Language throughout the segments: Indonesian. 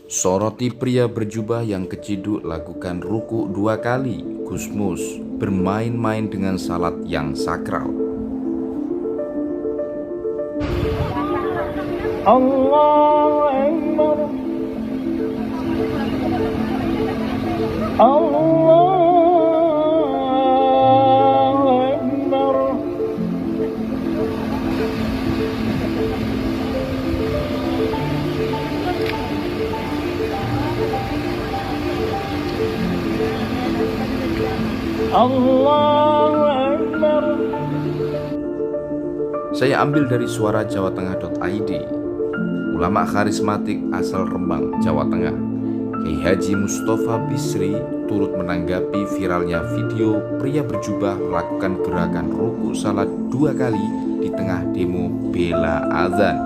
Soroti pria berjubah yang keciduk lakukan ruku 2 kali. Gusmus bermain-main dengan salat yang sakral. Allahu Akbar. Allahu Akbar. Allahu Akbar. Saya ambil dari suara Jawa Tengah.id. Ulama karismatik asal Rembang, Jawa Tengah, Kiai Haji Mustafa Bisri turut menanggapi viralnya video pria berjubah melakukan gerakan ruku salat 2 kali di tengah demo bela azan.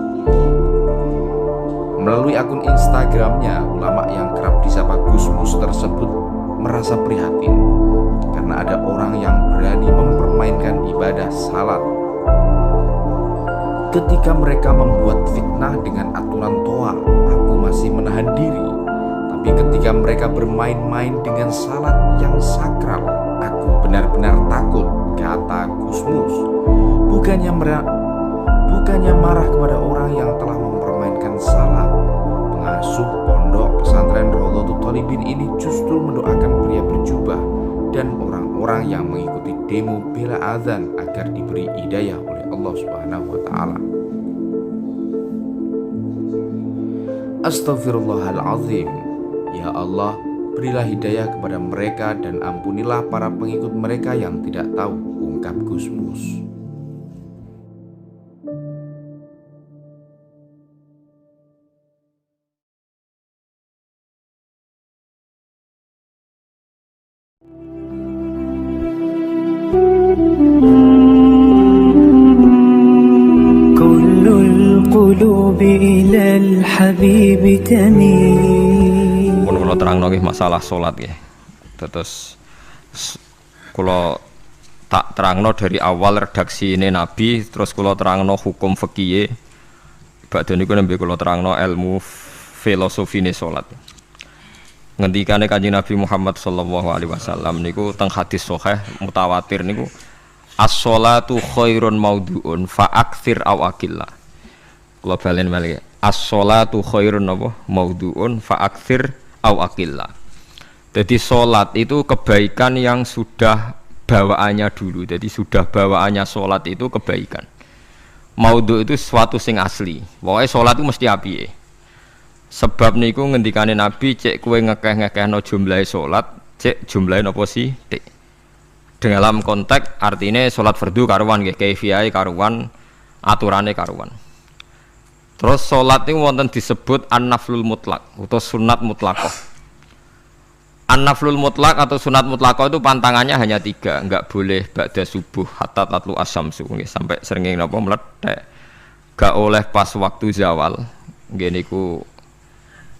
Melalui akun Instagramnya, ulama yang kerap disapa Gusmus tersebut merasa prihatin karena ada orang yang berani mempermainkan ibadah salat. Ketika mereka membuat fitnah dengan aturan toa, aku masih menahan diri. Tapi ketika mereka bermain-main dengan salat yang sakral, aku benar-benar takut, kata Gusmus. Bukannya marah kepada orang yang telah mempermainkan salat. Pengasuh pondok pesantren Rodotul Thalibin ini justru mendoakan pria berjubah dan orang-orang yang mengikuti demo bela azan agar diberi hidayah oleh Allah Subhanahu wa taala. Astaghfirullahalazim. Ya Allah, berilah hidayah kepada mereka dan ampunilah para pengikut mereka yang tidak tahu, ungkap Gusmus. كل القلوب إلى الحبيب تميل. Kalau terang nggih masalah salat nggih. Terus kula tak terangno dari awal redaksi ini Nabi, terus kula terangno hukum fikih. Badhe niku nembe kula terangno ilmu filosofine salat. Ngendikane Kanjeng Nabi Muhammad sallallahu alaihi wasallam niku teng hadis sahih mutawatir niku as-sholatu khairun maudhu'un fa aktsir aw aqillah. Kula balen malih. As-sholatu khairun maudhu'un fa aktsir aw aqillah. Jadi salat itu kebaikan yang sudah bawaannya dulu. Jadi sudah bawaannya salat itu kebaikan. Maudhu itu sesuatu sing asli. Pokoke salat itu mesti apike. Sebab niku ngendikane Nabi cek kowe ngekeh-ngekehno jumlahe salat, cek jumlahe napa sih? Dalam konteks artinya salat fardu karuan nggih, kaifiyahe karuan, aturane karuan. Terus salat niku wonten disebut an-naflul mutlak atau sunat mutlaqah. An-naflul mutlak atau sunat mutlaqah itu pantangannya hanya 3, enggak boleh ba'da subuh hatta tatlu asyamsu nggih sampai srengenge napa mlethek. Enggak oleh pas waktu zawal. Nggih niku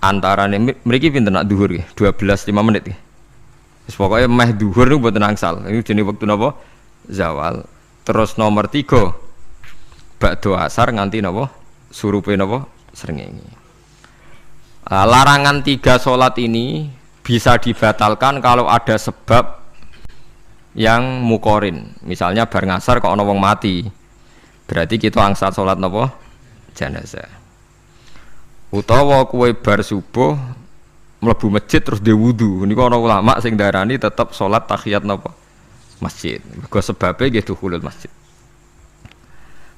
antarane mriki pinten nak dhuwur nggih 12:05 nggih. Wis pokoke meh dhuwur niku mboten angsal. Ini jenenge wektu napa? Zawal. Terus nomor 3 ba'da asar nganti napa? Surupe napa? Srengenge. Larangan 3 salat ini bisa dibatalkan kalau ada sebab yang mukorin. Misalnya bar ngasar kok ana wong mati. Berarti kita angsal salat napa? Jenazah. Utawa kowe bar subuh mlebu masjid terus dhe wudu. Niku ana ulama sing darani tetep salat tahiyat napa? Masjid. Mergo sebabe nggih dukhulul masjid.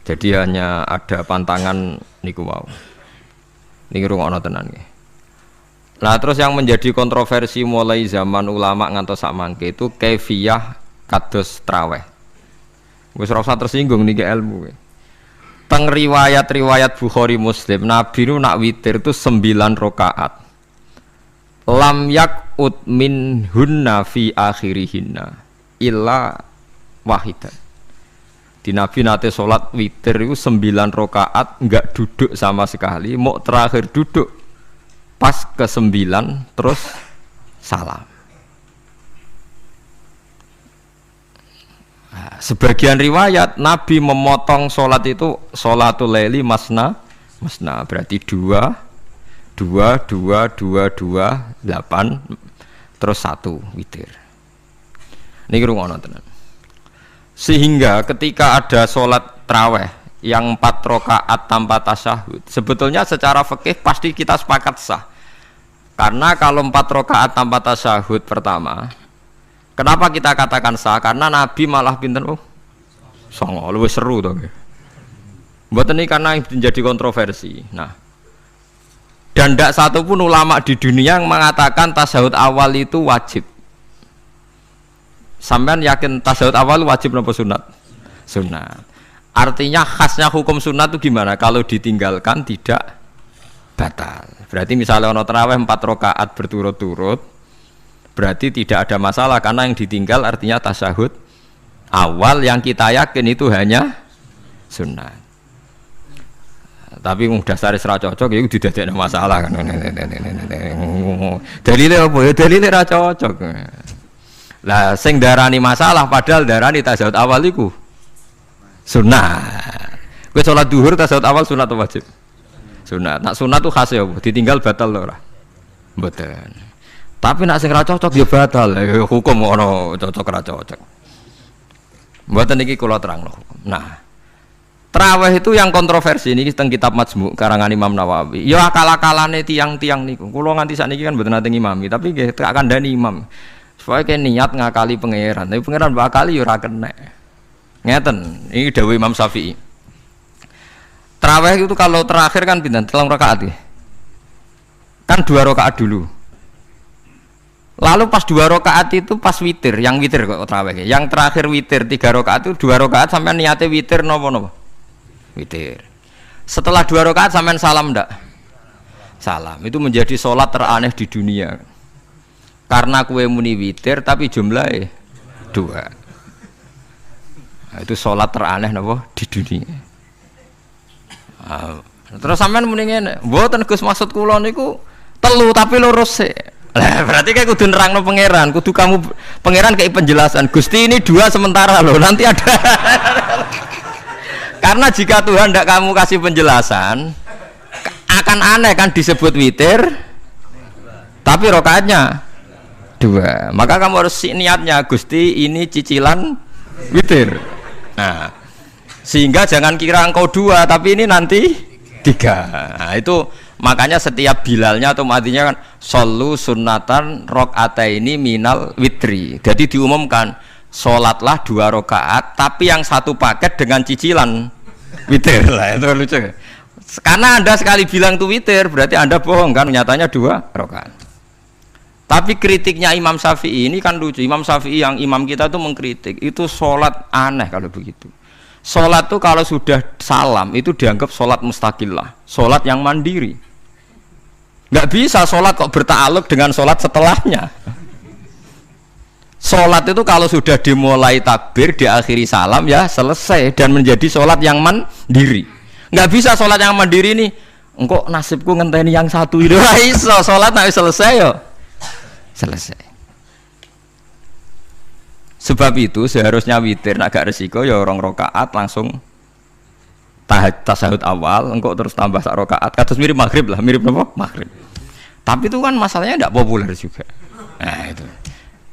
Jadi hanya ada pantangan niku wau. Niki rungokno tenan nggih. Nah terus yang menjadi kontroversi mulai zaman ulama ngantos sak mangke itu kaifiyah kados traweh. Wis ora usah tersinggung niki ilmu. Teng riwayat-riwayat Bukhari Muslim Nabi nu nak witir itu 9 rakaat. Lam yakut min hunna fi akhirihinna illa wahidah. Di Nabi nate sholat witir itu 9 rakaat enggak duduk sama sekali, mau terakhir duduk pas ke-9 terus salam. Nah, sebagian riwayat Nabi memotong sholat itu sholatul laili masna berarti 2 2 2 2 2 8 terus 1 witir. Niki rungono tenan. Sehingga ketika ada sholat tarawih yang 4 rakaat tanpa tasyahud, sebetulnya secara fikih pasti kita sepakat sah. Karena kalau 4 rakaat tanpa tasyahud pertama, kenapa kita katakan sah? Karena Nabi malah pinten songo, luwih seru to. Mboten ini karena menjadi kontroversi. Nah, dan tidak satu pun ulama di dunia yang mengatakan tasyahud awal itu wajib. Sampean yakin tasyahud awal wajib atau sunat? Sunat. Artinya khasnya hukum sunat itu gimana? Kalau ditinggalkan tidak batal. Berarti misalnya ono tarawih 4 rakaat berturut-turut, berarti tidak ada masalah karena yang ditinggal artinya tasyahud awal yang kita yakin itu hanya sunat. Tapi dasar ra cocok ya didadekno masalah kan. Dalile apa ya? Dalile ra cocok. Lah sing darani masalah padahal darani tasyahud awal iku sunat. Kowe salat zuhur tasyahud awal sunat atau wajib? Sunat. Nak sunat tuh khas ya apa? Ditinggal batal lho ora? Mboten. Tapi nak sing ra cocok ya batal. Hukum ono cocok ra cocok. Mboten iki kula terangno hukum. Nah, tarawih itu yang kontroversi ini teng kitab Majmu' karangan Imam Nawawi. Ya akal-akalane tiang-tiang niku. Kula nganti sakniki kan mboten nate ngimami, tapi nggih tak kandhani imam. Supaya ke niat ngakali pangeran. Tapi pangeran bakali ya ora kena. Ngeten, ini dawuh Imam Syafi'i. Tarawih itu kalau terakhir kan pinten? 3 rakaat ya. Kan 2 rakaat dulu. Lalu pas 2 rakaat itu pas witir, yang witir kok tarawih. Yang terakhir witir 3 rakaat itu 2 rakaat sampai niatnya witir napa-napa? Witir. Setelah 2 rakaat sampean salam ndak? Salam. Itu menjadi sholat teraneh di dunia. Karena kue muni witir tapi jumlahnya 2. Nah, itu sholat teraneh napa di dunia. Terus sampean muni ngene, mboten Gus maksud kula niku 3 tapi lurus sik. Lah berarti kayak kudu nerangno pangeran, kudu kamu pangeran kayak penjelasan. Gusti ini 2 sementara loh, nanti ada. Karena jika Tuhan tidak kamu kasih penjelasan, akan aneh kan disebut witir, tapi rokaatnya 2. Maka kamu harus niatnya Gusti ini cicilan witir. Nah, sehingga jangan kira engkau 2, tapi ini nanti 3. Nah, itu makanya setiap bilalnya atau matinya kan solu sunnatan rakaataini minal witri. Jadi diumumkan sholatlah 2 rakaat tapi yang 1 paket dengan cicilan witir. Lah itu lucu. Karena Anda sekali bilang itu witir berarti Anda bohong kan, nyatanya 2 rakaat. Tapi kritiknya Imam Syafi'i ini kan lucu. Imam Syafi'i yang imam kita itu mengkritik itu sholat aneh kalau begitu. Sholat itu kalau sudah salam itu dianggap sholat mustaqillah, sholat yang mandiri. Nggak bisa sholat kok bertakluk dengan sholat setelahnya. Sholat itu kalau sudah dimulai takbir, diakhiri salam ya selesai dan menjadi sholat yang mandiri. Nggak bisa sholat yang mandiri ini, engkau nasibku ngenteni yang satu itu. Iso sholat nggak selesai yo, selesai. Sebab itu seharusnya witir agak resiko ya 2 rakaat langsung tasyahud awal, engkau terus tambah 1 rakaat. Kados mirip maghrib lah, mirip apa? Maghrib. Tapi itu kan masalahnya tidak populer juga. Nah itu.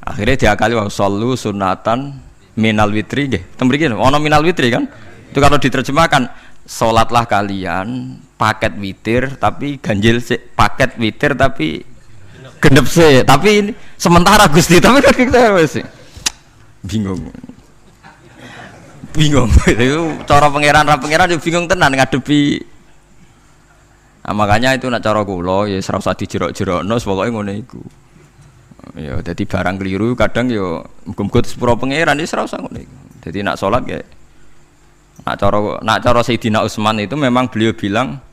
Akhirnya diakali wa shollu sunatan minal witri nggih. Tembriki ono minal witri kan? Itu kalau diterjemahkan salatlah kalian paket witir tapi ganjil sik, paket witir tapi genep sik. Tapi ini sementara Gusti tapi kan kita wis bingung. Bingung. Itu cara pangeran ra pangeran yo bingung tenan ngadepi. Nah, makanya itu nak cara kula ya ora usah dijerok-jerokno pokoke ngono iku. Ya dadi barang keliru kadang yo muga-muga sepuro pangeran wis ora usah ngono iku. Dadi nak salat ya nak cara Sayyidina Utsman itu memang beliau bilang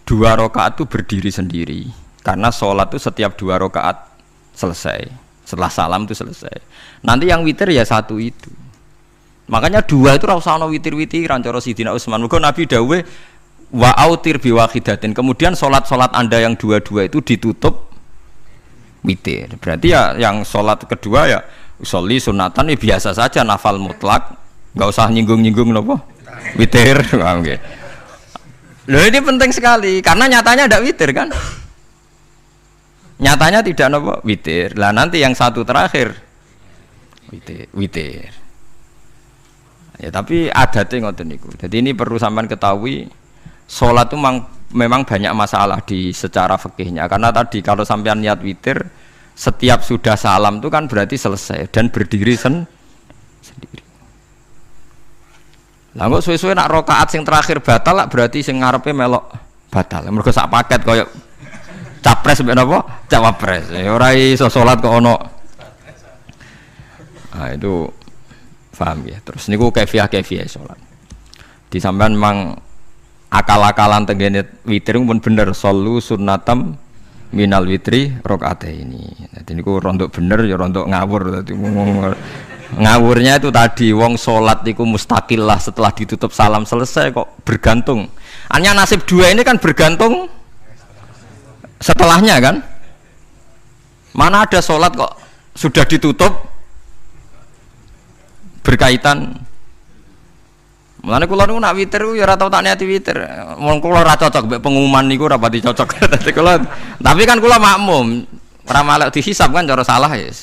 2 rakaat itu berdiri sendiri. Karena salat itu setiap 2 rakaat selesai. Setelah salam itu selesai. Nanti yang witir ya 1 itu. Makanya 2 itu ora usah ana witir-witiran cara Sayyidina Utsman. Muga Nabi dawuh wa autir biwahidatin. Kemudian salat-salat Anda yang 2 itu ditutup witir. Berarti ya yang salat kedua ya sholli sunatan ya biasa saja nafal mutlak, enggak usah nyinggung-nyinggung napa? Witir. Oke. Loh ini penting sekali karena nyatanya ada witir kan? Nyatanya tidak napa witir. Lah nanti yang satu terakhir witir. Ya tapi adatnya ngoten niku. Jadi ini perlu sampean ketahui, salat itu memang banyak masalah di secara fikihnya. Karena tadi kalau sampean niat witir, setiap sudah salam itu kan berarti selesai dan berdiri sendiri. Lah kok suwe-suwe nak rakaat sing terakhir batal lah berarti sing ngarepe melok batal. Mergo sak paket koyo capres mbek napa? Cawapres. Ora iso salat kok ono. Nah, itu paham ya. Terus niku kaifiah salat. Di sampean memang akal-akalan tenggene witir pun bener sallu sunnatam minal witri rakaataini. Dadi niku rondok bener ya rondok ngawur dadi ngawurnya itu tadi wong salat niku mustaqillah setelah ditutup salam selesai kok bergantung. Hanya nasib dua ini kan bergantung setelahnya kan. Mana ada salat kok sudah ditutup berkaitan. Mulane kula niku nak witir ya ora tau tak niati witir. Wong kula ora cocok mbek pengumuman niku ora pati cocok. Tapi kan kula makmum, ora malek dihisab kan cara salah ya.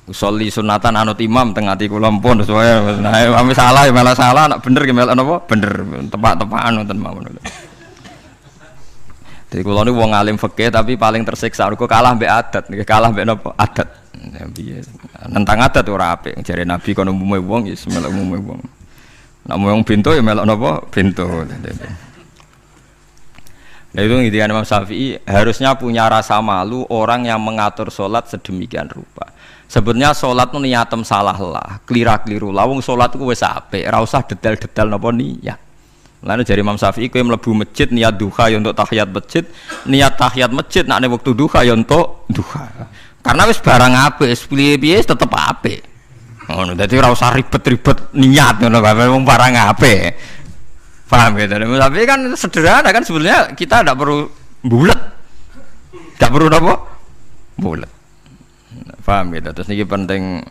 Usolli sunatan anut imam teng ati kula mpun sesuai. Nah, ame salah ya malah salah, nak bener ki melok napa? Bener, tepak-tepakan wonten mawon. Jadi kula niku wong alim fikih tapi paling tersiksa mergo kalah mbek adat, kalah mbek napa? Adat. Piye? Nentang adat ora apik. Jare Nabi kono umume wong ya melok umume wong. Nek wong pintu ya melok napa? Pintu. Nah itu intinya Imam Syafi'i harusnya punya rasa malu orang yang mengatur sholat sedemikian rupa. Sebetulnya sholat itu niatem salah lah, kelira-keliru lah. Wong sholat itu wis apik, ora usah detail-detail napa niat. Lalu dari Imam Syafi'i kowe mlebu masjid niat duha ya untuk tahiyat masjid, niat tahiyat masjid nek waktu duha ya untuk duha. Karena wis barang apik, wis piye-piye tetep apik. Ngono, dadi ora usah ribet-ribet niat ngono bae wong barang apik. Paham ya? Tapi kan sederhana kan sebenarnya kita tidak perlu bulat, tidak perlu apa bulat. Paham ya? Terus ini penting.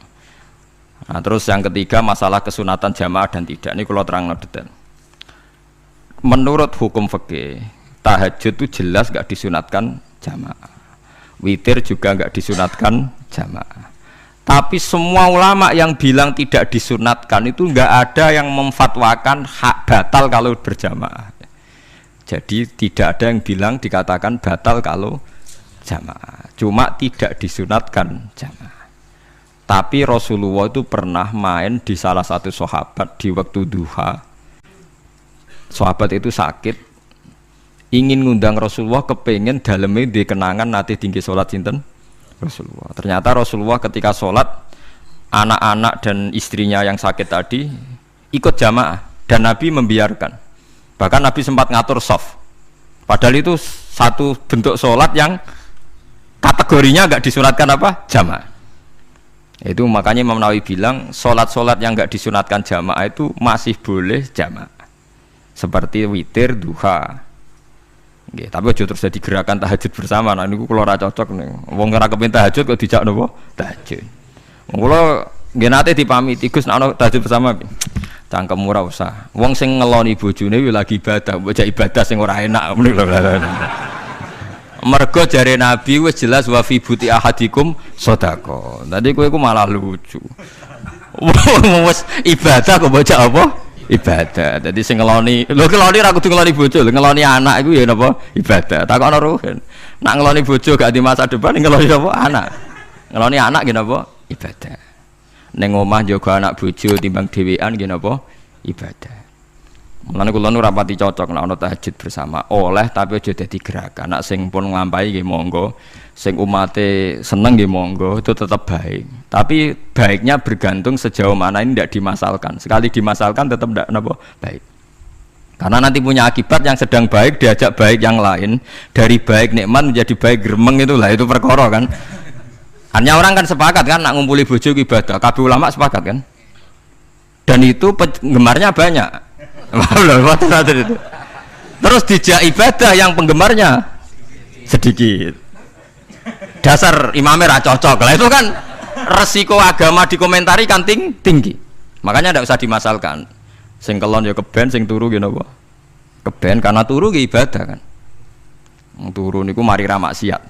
Nah, terus yang ketiga masalah kesunatan jamaah dan tidak. Ini kalau terang detail. Menurut hukum fikih, tahajud itu jelas nggak disunatkan jamaah. Witir juga nggak disunatkan jamaah. Tapi semua ulama yang bilang tidak disunatkan itu nggak ada yang memfatwakan hak batal kalau berjamaah. Jadi tidak ada yang bilang dikatakan batal kalau jamaah. Cuma tidak disunatkan jamaah. Tapi Rasulullah itu pernah main di salah satu sahabat di waktu duha. Sahabat itu sakit, ingin ngundang Rasulullah, kepengen dalamnya di kenangan nanti tinggi sholat sinten Rasulullah. Ternyata Rasulullah ketika sholat, anak-anak dan istrinya yang sakit tadi ikut jamaah dan Nabi membiarkan. Bahkan Nabi sempat ngatur soft. Padahal itu satu bentuk sholat yang kategorinya nggak disunatkan apa? Jamaah. Itu makanya Imam Nawawi bilang sholat-sholat yang nggak disunatkan jamaah itu masih boleh jamaah. Seperti witir, duha. Nggih, tapi aja terus jadi gerakan tahajud bersama. Nah niku kula ora cocok nih. Wong ora kepen tahajud kok dijak napa? Tahajud. Kula nggih nate dipamiti Gus nek ana tahajud bersama. Cangkem ora usah. Wong sing ngeloni bojone kuwi lagi ibadah, bocah ibadah sing ora enak. Mergo jare Nabi wis jelas wa fi buti ahadikum sedekah. Tadi kowe iku malah lucu. Wong wis ibadah kok bocah apa? Ibadah. Jadi sing ngeloni, lho ngeloni ra kudu ngeloni bojo, ngeloni anak iku ya napa? Ibadah. Takokno ruhen. Nak ngeloni bojo gak di masa depan ngeloni apa? Anak. Ngeloni anak nggih napa? Ibadah. Ning omah njaga anak bojo timbang dhewean nggih napa? Ibadah. Mulane kula nu rapati cocok nek ana tahajud bersama. Oleh tapi aja dadi gerakan. Nak sing pun nglampahi nggih monggo. Sing umate seneng nggih monggo, itu tetap baik. Tapi baiknya bergantung sejauh mana ini tidak dimasalkan. Sekali dimasalkan tetap tidak napa baik. Karena nanti punya akibat yang sedang baik diajak baik yang lain, dari baik nikmat menjadi baik gremeng itulah itu perkara kan. Hanya orang kan sepakat kan nak ngumpuli bojo ibadah. Kabeh ulama sepakat kan. Dan itu penggemarnya banyak. Terus dijak ibadah yang penggemarnya sedikit. Dasar imamnya ra cocok lah itu kan resiko agama dikomentari kan tinggi. Makanya tidak usah dimasalkan. Sing kelon ya keben, sing turu ya napa? Keben karena turu ya ibadah kan. Turu niku mari ra maksiat.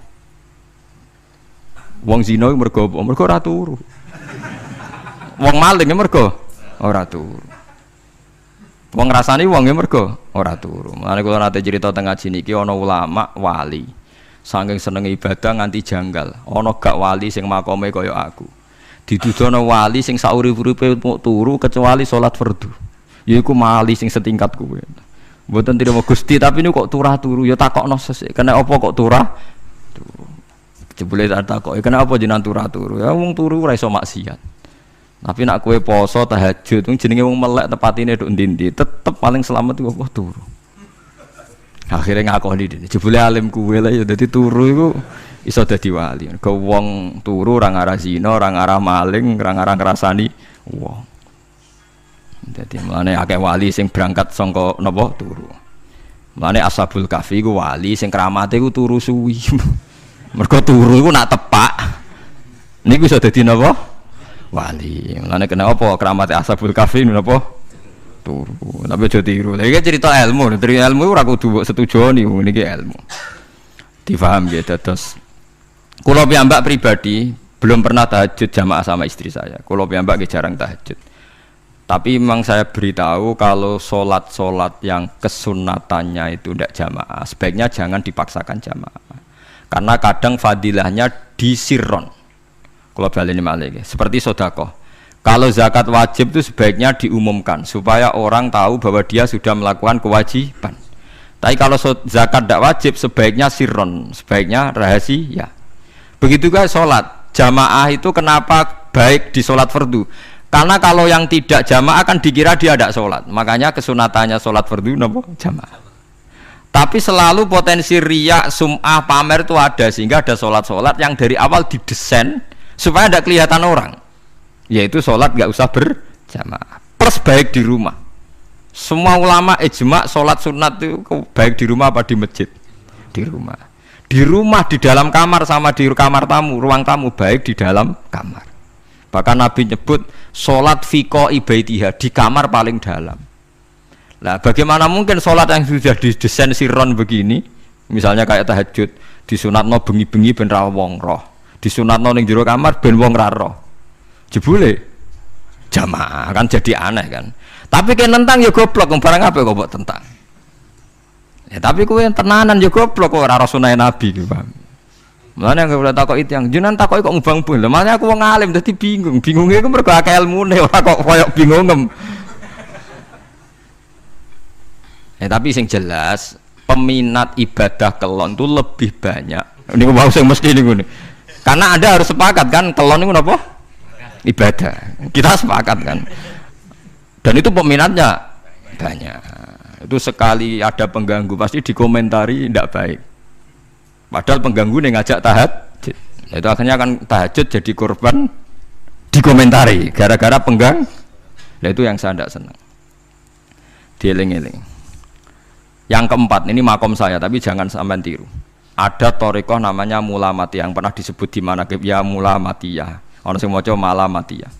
Wong zina iku mergo apa? Mergo ora turu. Wong maling ya mergo ora turu. Wong ngrasani wong ya mergo ora turu. Mulane kula nate cerita teng ngaji niki ana ulama wali. Saking senenge ibadah nganti janggal. Ana gak wali sing makome kaya aku. Didudono wali sing saurip-uripe turu kecuali salat fardu. Yaiku wali sing setingkat kuwe. Mboten trimo Gusti tapi niku kok turah turu ya takokno sesuk. Kena apa kok turah? Turu. Jebule tak takoki, kena apa jenengan turah turu? Ya wong turu ora iso maksiat. Tapi nak kue poso tahajud, jenenge wong melek tepatine nduk ndi-ndi, tetep paling selamat iku kok turu. Akhirnya ngakoni dene. Jebule alim kuwe lah ya dadi turu iku iso dadi wali. Ke wong turu ora ngarah zina, ora ngarah maling, ora ngarah ngrasani wong. Dadi mulane akeh wali sing berangkat saka napa turu. Mulane Ashabul Kahfi iku wali sing kramate iku turu suwi. Mergo turu iku nak tepak. Niku iso dadi napa? Wali. Mulane kena apa kramate Ashabul Kahfi napa? Turu. Tapi aja tiru. Iki cerita ilmu, ilmu ora kudu mbok setujoni niki ilmu. Difaham ya dados. Kula piyambak pribadi belum pernah tahajud jamaah sama istri saya. Kula piyambak jarang tahajud. Tapi memang saya beritahu kalau sholat yang kesunatannya itu tidak jamaah, sebaiknya jangan dipaksakan jamaah. Karena kadang fadilahnya disirron. Kalau balik ini malah seperti sodakoh. Kalau zakat wajib itu sebaiknya diumumkan supaya orang tahu bahwa dia sudah melakukan kewajiban. Tapi kalau zakat tidak wajib sebaiknya sirron, sebaiknya rahasia. Begitu juga sholat jamaah itu kenapa baik di sholat fardu? Karena kalau yang tidak jamaah kan dikira dia tidak sholat. Makanya kesunatannya sholat fardu napa jamaah. Tapi selalu potensi riya, sum'ah, pamer itu ada sehingga ada sholat-sholat yang dari awal didesain supaya tidak kelihatan orang, yaitu sholat nggak usah berjamaah plus baik di rumah. Semua ulama ijma sholat sunat itu baik di rumah apa di masjid? Di rumah. Di rumah, di dalam kamar sama di kamar tamu, ruang tamu baik di dalam kamar. Bahkan Nabi nyebut sholat fiko ibaitiha di kamar paling dalam. Nah bagaimana mungkin sholat yang sudah didesain sirron begini, misalnya kayak tahajud disunatno bengi-bengi ben ra wong roh, disunatno ning jero kamar ben wong ra roh. Jebule jamaah kan jadi aneh kan. Tapi kan tentang ya goblok, barang apa kok mbok tentang. Ya tapi kowe tenanan ya goblok kok ora sunah Nabi iki, Pak. Mulane nek ora takok itu yang jenengan takoki kok ngubang-ubang. Lha makane aku wong alim dadi bingung. Bingunge iku mergo akeh ilmune ora kok koyo bingungem. Tapi sing jelas peminat ibadah kelon itu lebih banyak. Ini mau sing mesti niku. Karena Anda harus sepakat kan kelon niku napa? Ibadah. Kita sepakat kan. Dan itu peminatnya banyak. Itu sekali ada pengganggu pasti dikomentari tidak baik. Padahal pengganggu nih ngajak tahajud. Nah, itu akhirnya kan tahajud jadi korban dikomentari gara-gara penggang. Nah itu yang saya tidak senang. Dieling-eling. Yang keempat ini makom saya tapi jangan sampai tiru. Ada torikoh namanya Mulamatiyah yang pernah disebut di mana ya Mulamatiyah. Orang yang mau coba Malamatiyah.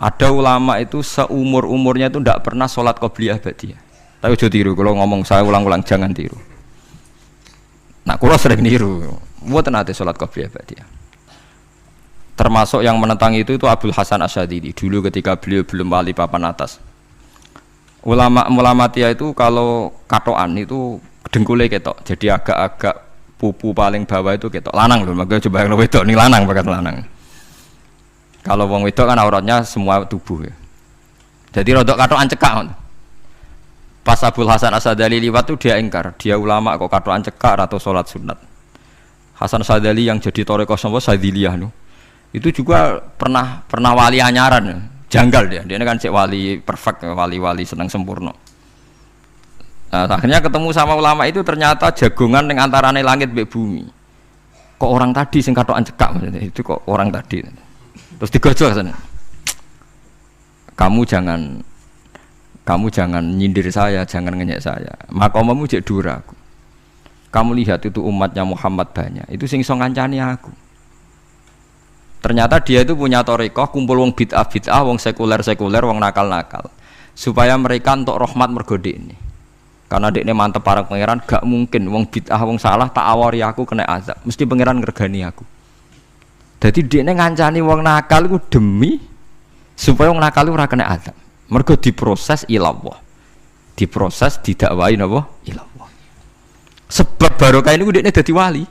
Ada ulama itu seumur-umurnya itu tidak pernah sholat qobliyah ba'diyah. Tapi jangan tiru, kalau ngomong saya ulang-ulang jangan tiru. Nah, kalau sering tiru, buat nanti sholat qobliyah ba'diyah. Termasuk yang menentang itu Abdul Hasan Asyadili dulu ketika beliau belum wali papan atas. Ulama Mulamatiyah itu kalau katoan itu dengkulnya ketok, jadi agak-agak pupu paling bawah itu ketok lanang loh, makanya coba yang wedok nih lanang bakat lanang. Kalau wong wedok kan auratnya semua tubuh ya. Jadi rodok katoan cekak. Pas Abdul Hasan Asyadili liwat tuh dia ingkar, dia ulama kok katoan cekak atau sholat sunat. Hasan Asyadili yang jadi toreko sama Sadiliyah nu, itu juga pernah wali anyaran. Janggal dia kan cek wali perfect, wali senang sempurna. Nah, akhirnya ketemu sama ulama itu ternyata jagongan yang antarane langit be bumi. Kok orang tadi sing katokan cekak maksudnya itu kok orang tadi. Terus digojol sana. Kamu jangan nyindir saya, jangan ngenyek saya. Makomamu cek dura aku. Kamu lihat itu umatnya Muhammad banyak. Itu sing iso ngancani aku. Ternyata dia itu punya torikoh kumpul wong bid'ah, wong sekuler, wong nakal, supaya mereka untuk rahmat mergode ini. Karena dia ini mantep para pangeran, gak mungkin wong bid'ah, wong salah tak awari aku kena azab. Mesti pangeran ngergani aku. Dadi dekne ngancani wong nakal iku demi supaya wong nakal ora kena azab. Mergo diproses ila Allah. Diproses didakwahi napa? Ila Allah. Sebab barokah ini dekne dadi wali.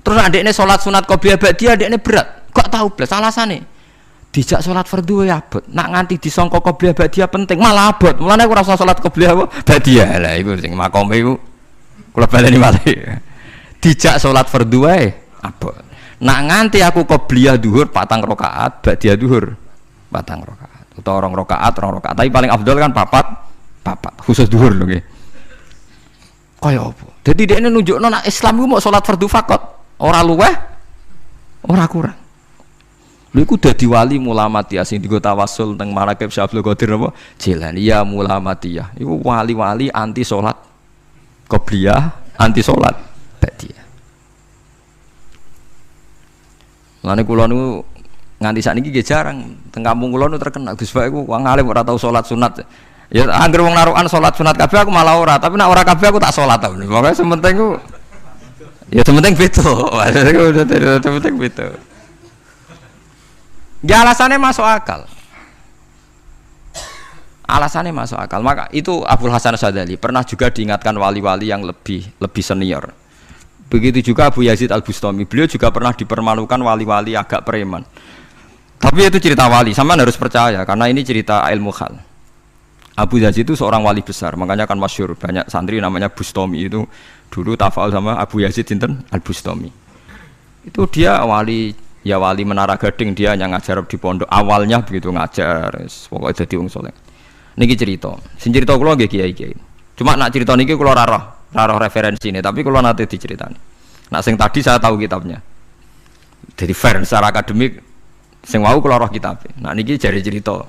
Terus adekne salat sunat qobliyah ba'diyah adekne berat. Kok tahu blas alasane? Dijak salat fardhu ya abot. Nak nganti disangka qobliyah ba'diyah penting malah abot. Mulane aku ora usah salat qobliyah apa ba'diyah. Lah iku sing makome iku kula baleni malih. Dijak salat fardhu wae abot. Nak nganti aku qobliyah zuhur 4 rakaat, ba'diyah zuhur 4 rakaat. Utawa 2 rakaat, 2 rakaat. Tapi paling afdal kan 4 khusus zuhur lho nggih. Kaya apa? Dadi dekne nunjukno nek Islam iku mau salat fardhu faqat, ora luweh, ora kurang. Lha iku dadi wali mulamatiyah sing digo tawasul teng Manaqib Syekh Abdul Qadir apa? Jilani ya mulamatiyah. Iku wali-wali anti salat qobliyah, anti salat ba'diyah. Lane kula niku nganti sakniki nggih jarang teng kampung kula niku terkenal Gus Bak iku wong alim ora tau salat sunat. Ya anggere wong narukan salat sunat kabeh aku malah ora, tapi nek ora kabeh aku tak salat ta. Pokoke sementing ku ya sementing beda. Sementing beda. Ya alasannya masuk akal. Alasannya masuk akal. Maka itu Abdul Hasan Asyadzali pernah juga diingatkan wali-wali yang lebih senior. Begitu juga Abu Yazid Al-Bustami. Beliau juga pernah dipermalukan wali-wali agak preman. Tapi itu cerita wali, sampean harus percaya karena ini cerita ilmu hal. Abu Yazid itu seorang wali besar, makanya kan masyhur banyak santri namanya Bustami itu dulu tafal sama Abu Yazid sinten Al-Bustami. Itu dia wali Menara Gading, dia yang ngajar di pondok awalnya begitu ngajar, pokoknya jadi wong saleh. Niki cerita, sing cerita kula nggih kiai-kiai. Cuma nak cerita niki kula ora roh referensine, tapi kula nate diceritani. Nak sing tadi saya tahu kitabnya. Jadi fair secara akademik sing wau kula roh kitabe. Nak niki jare cerita.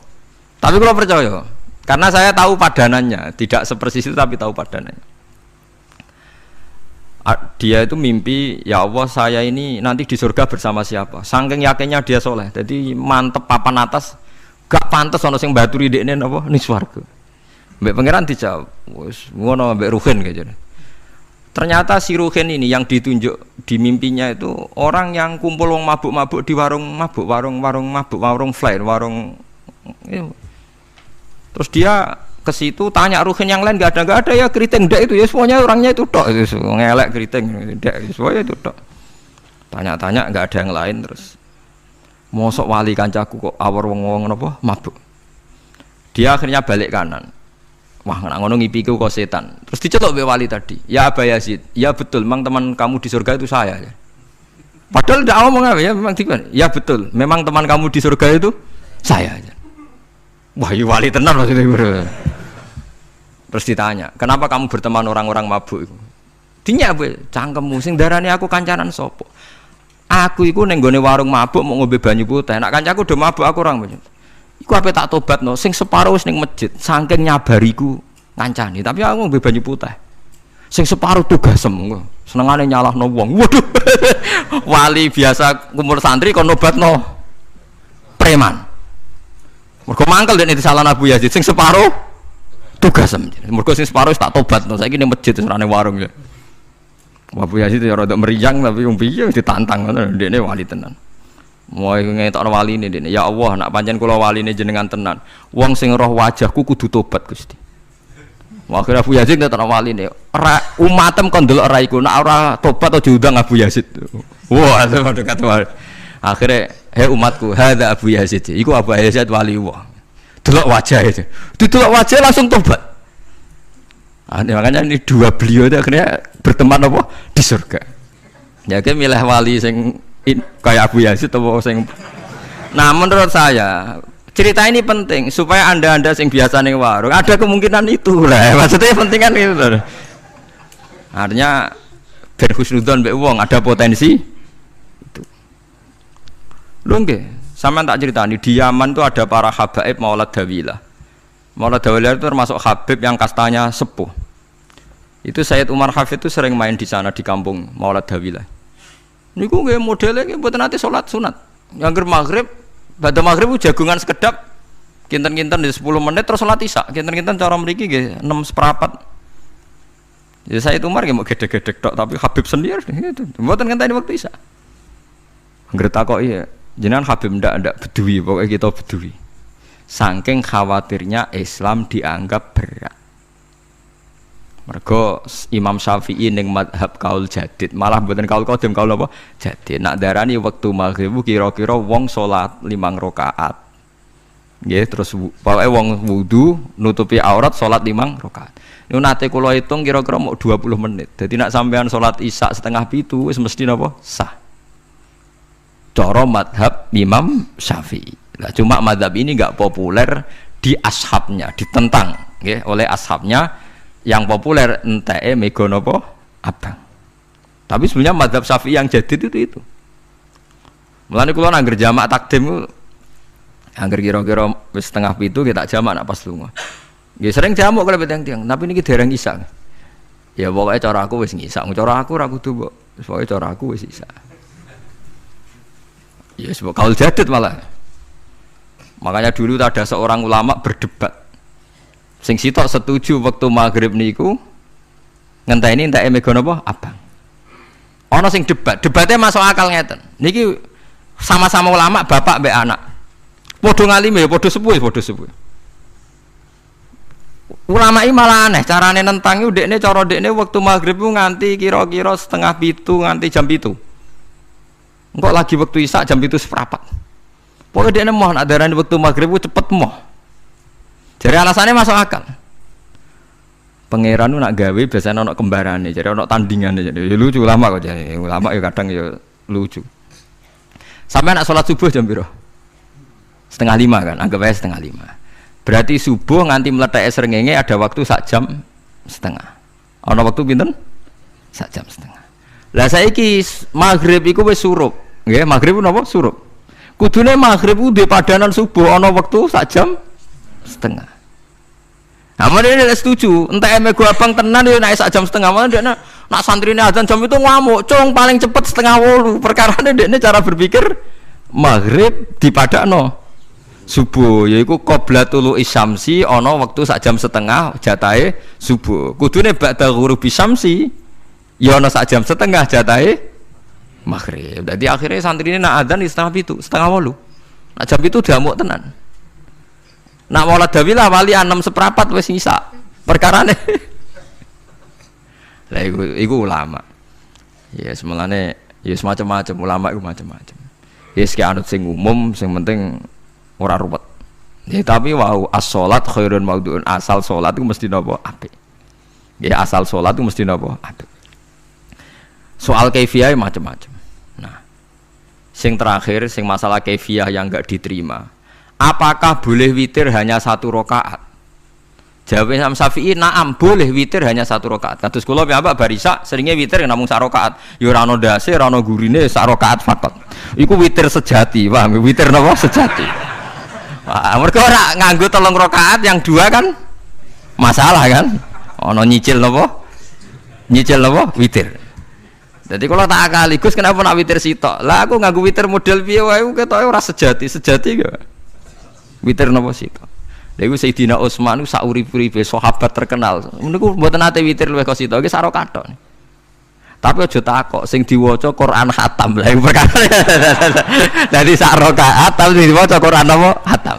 Tapi kula percaya karena saya tahu padanannya, tidak sepersis itu tapi tahu padanannya. Dia itu mimpi, ya Allah saya ini nanti di surga bersama siapa? Saking yakinnya dia soleh, jadi mantep papan atas, gak pantas ono sing baturi dekne napa ning swarga. Mbek pangeran dijawab, wis ngono mbek Ruhin kayak gitu. Ternyata si Ruhin ini yang ditunjuk di mimpinya itu orang yang kumpul wong mabuk-mabuk di warung mabuk, warung flare, warung. Terus dia ke situ tanya Ruhin yang lain nggak ada ya keriting ndak itu ya semuanya orangnya itu tok itu ngelek keriting ndak semuanya itu tok. Tanya-tanya nggak ada yang lain terus. Mosok wali kancaku kok awor wong napa mabuk. Dia akhirnya balik kanan. Wah nak ngono ngipiku kok setan. Terus dicetok be wali tadi. Ya Aba Yazid, ya betul memang teman kamu di surga itu saya ya. Padahal ndak ngomong apa ya memang gimana? Ya betul, memang teman kamu di surga itu saya aja. Wah, iya wali tenar maksudnya bro. Terus ditanya, kenapa kamu berteman orang-orang mabuk itu? Dinya bu, cangkemmu sing darani aku kancanan sopo. Aku iku neng gone warung mabuk mau ngombe banyu putih. Nak kancaku udah mabuk aku orang banyak. Iku apa tak tobat no? Sing separuh neng masjid, saking nyabariku ngancani. Tapi aku ngombe banyu putih. Sing separuh tugasem, senengane nyalah no wong. Waduh, wali biasa kumpul santri kon nobat no preman. Mergo mangkel dene disalah Abu Yazid sing separuh tugasem. Mergo sing separuh tak tobat no. Saiki ning masjid serane warung ya. Abu Yazid ya rada meriang tapi wong piye ditantang ngono ndekne wali tenan. Moe ngetokno waline ndekne. Ya Allah, nak pancen kula waline jenengan tenan. Wong sing roh wajahku kudu tobat Gusti. Akhire Abu Yazid ngetokno waline. Ora umatem kon ndelok ora iku, nak ora tobat aja diundang Abu Yazid. Wah, itu kata akhirnya umatku hadza Abu Yazid iku Abu Yazid wali Allah delok wajah itu didelok wajah langsung tobat. Makanya ini dua beliau itu akhirnya berteman apa di surga. Ya kan milih wali sing kayak Abu Yazid atau sing. Nah menurut saya cerita ini penting supaya anda sing biasa ning warung ada kemungkinan itu lah maksudnya penting kan itu. Artinya ben husnudzon mbek wong ada potensi. Lho nggih, sampean tak ceritani di Yaman itu ada para habaib Maulad Dawilah. Maulad Dawilah itu termasuk habib yang kastanya sepuh. Itu Sayyid Umar Hafid itu sering main di sana di kampung Maulad Dawilah. Niku nggih modele nggih mboten nate salat sunat. Angger maghrib, badhe maghrib jagungan sekedap kinten-kinten di 10 menit terus salat isya. Kinten-kinten cara mriki nggih 6:04. Ya Sayyid Umar nggih mau gedhe-gedhe tok tapi habib sendiri gitu. Mboten ngenteni waktu isya. Anggere takoki jenengan Habib ndak bedui, pokoknya kita bedui. Saking khawatirnya Islam dianggap berat. Mergo Imam Syafi'i ning mazhab kaul jadid, malah mboten kaul qadim, kaul apa? Jadid. Nak darani wektu maghrib kira-kira wong salat 5 rakaat. Nggih, terus pokoke wong wudu nutupi aurat salat 5 rakaat. Niku nate kula hitung kira-kira mau 20 menit. Dadi nak sampean salat Isya 6:30 wis mesti napa? Sah. Cara madhab Imam Syafi'i. Nah, cuma madhab ini enggak populer di ashabnya, ditentang nggih oleh ashabnya. Yang populer enteke mega napa? Abang. Tapi sebenarnya madhab Syafi'i yang jadid itu. Mulane kula nangger jamak takdim angger kira-kira wis 6:30 kita jamak nak pas lunga. Nggih sering jamak kalau tiang-tiang, tapi niki dereng Isya. Ya pokoke cara aku wis ngisa, cara aku ora kudu mbok. Pokoke cara aku wis Isya. Ya sebab kaul jadid malah. Makanya dulu ada seorang ulama berdebat. Sing sitok setuju waktu maghrib niku ngenteni enteke mega napa abang. Ana sing debatnya masuk akal ngeten. Niki sama-sama ulama bapak mbek anak. Padha ngalime ya padha sepuh. Ulama iki malah aneh carane nentang iku dekne cara dekne waktu maghrib ku nganti kira-kira 6:30 nganti jam 7. Engkau lagi waktu Isya jam 7:15. Pokoknya dia mau nak darani waktu maghrib itu cepet mau. Jadi alasannya masuk akal. Pangeran nak gawe biasanya nak kembarane, jadi nak tandingan jadi lucu lama kok jadi ulama ya kadang ya lucu. Sampai nak sholat subuh jam piro? 4:30 kan, anggap aja 4:30. Berarti subuh nganti meletak srengenge ada waktu 1,5 jam. Ana waktu pinten? 1,5 jam. Lah saiki maghrib iku wis surup. Nggih, maghrib napa surup. Kudune maghrib ku duwe padanan subuh ana wektu 1,5 jam. Amun dia setuju, entek mego abang tenan yo nek 1,5 jam, amun dia nak santrine azan jam itu ngamuk, cung paling cepet 7:30. Perkarane dekne cara berpikir maghrib dipadakno subuh, yaiku qoblatul isyamsi ana wektu 1,5 jam jatahe subuh. Kudune ba'da ghurubi syamsi ya ana 1,5 jam jatahe maghrib. Jadi akhirnya santri ini nak adzan di 7:30, 7:30. Nak jam itu diamuk tenan. Nak maulad dawilah wali 6:15 wis ngisa. Perkarane. Lah iku ulama. Ya semelane ya semacam-macam ulama iku macam-macam. Ya sik anut sing umum, sing penting ora ruwet. Ya tapi wau as-shalat khairun maudhu'un, asal salat itu mesti napa apik. Ya asal salat itu mesti napa apik. Soal kaifiyah macam-macam. Nah, sing terakhir, sing masalah kaifiyah yang enggak diterima. Apakah boleh witir hanya 1 rakaat? Jawab Imam Syafi'i, na'am, boleh witir hanya 1 rakaat. Kados kula piyambak barisa seringnya witir namung 1 rakaat. Ya ora ono ndase, ora ono gurine, 1 rakaat fakot. Iku witir sejati, paham? Witir napa sejati. Wah, mergo ora nganggo 3 rakaat yang 2 kan masalah kan? Ono nyicil napa? Nyicil napa? Witir. Jadi kalau tak akaligus kenapa nak witir sitok? Lah aku nganggo witir model piye wae ketoke ora sejati gak. Witir napa sitok? Lha iku Sayyidina Utsman sak urip-uripe sahabat terkenal. Niku mboten nate witir luwih kok sitok iki sak rakaat. Tapi aja takok sing diwaca Quran khatam. Lah iku perkara. Dadi sak rakaat tapi diwaca Quran napa? Khatam.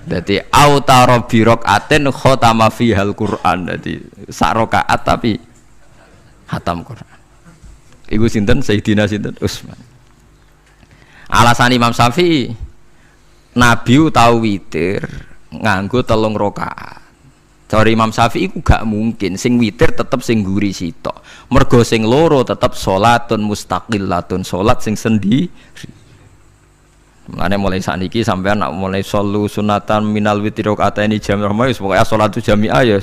Dadi autara bi rakaatin khatama fihal Quran. Dadi sak rakaat tapi khatam Quran. Iku sinten Sayyidina sinten Utsman. Alasan Imam Syafi'i, Nabi tau witir nganggo 3 rakaat. Cara Imam Syafi'i iku gak mungkin sing witir tetep sing guri sitok. Mergo sing loro tetep salatun mustaqillatun, salat sing sendiri. Mulane mulai sakniki sampean nak mulai solu sunatan minal witri rakaataini jami'ah wis pokoke salatu jami'ah ya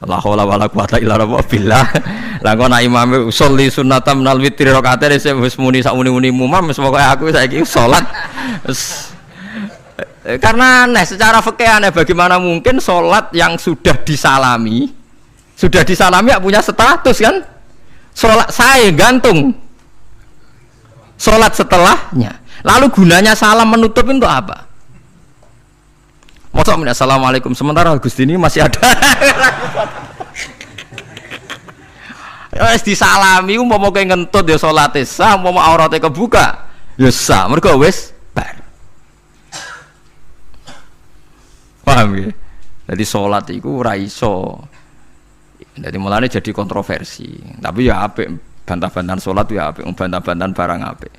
la haula wala quwata illa billah. Lah kok nek imam sholli sunnatam minal witri rakaataini wis muni sak muni-muni mumam wis pokoke aku saiki salat. Karena aneh secara fikih aneh, bagaimana mungkin salat yang sudah disalami ya punya status kan? Salat saya gantung. Salat setelahnya. Lalu gunanya salam menutup untuk apa? Masa assalamualaikum sementara Gusti ini masih ada. Wis disalami umpama kowe ngentut ya salate sah, umpama aurate kebuka ya sah. Mergo wis bar. Paham ya? Jadi salat iku ora iso. Jadi mulane jadi kontroversi. Tapi ya apik bantah-bantahan salat ya apik, bantah-bantahan barang apik.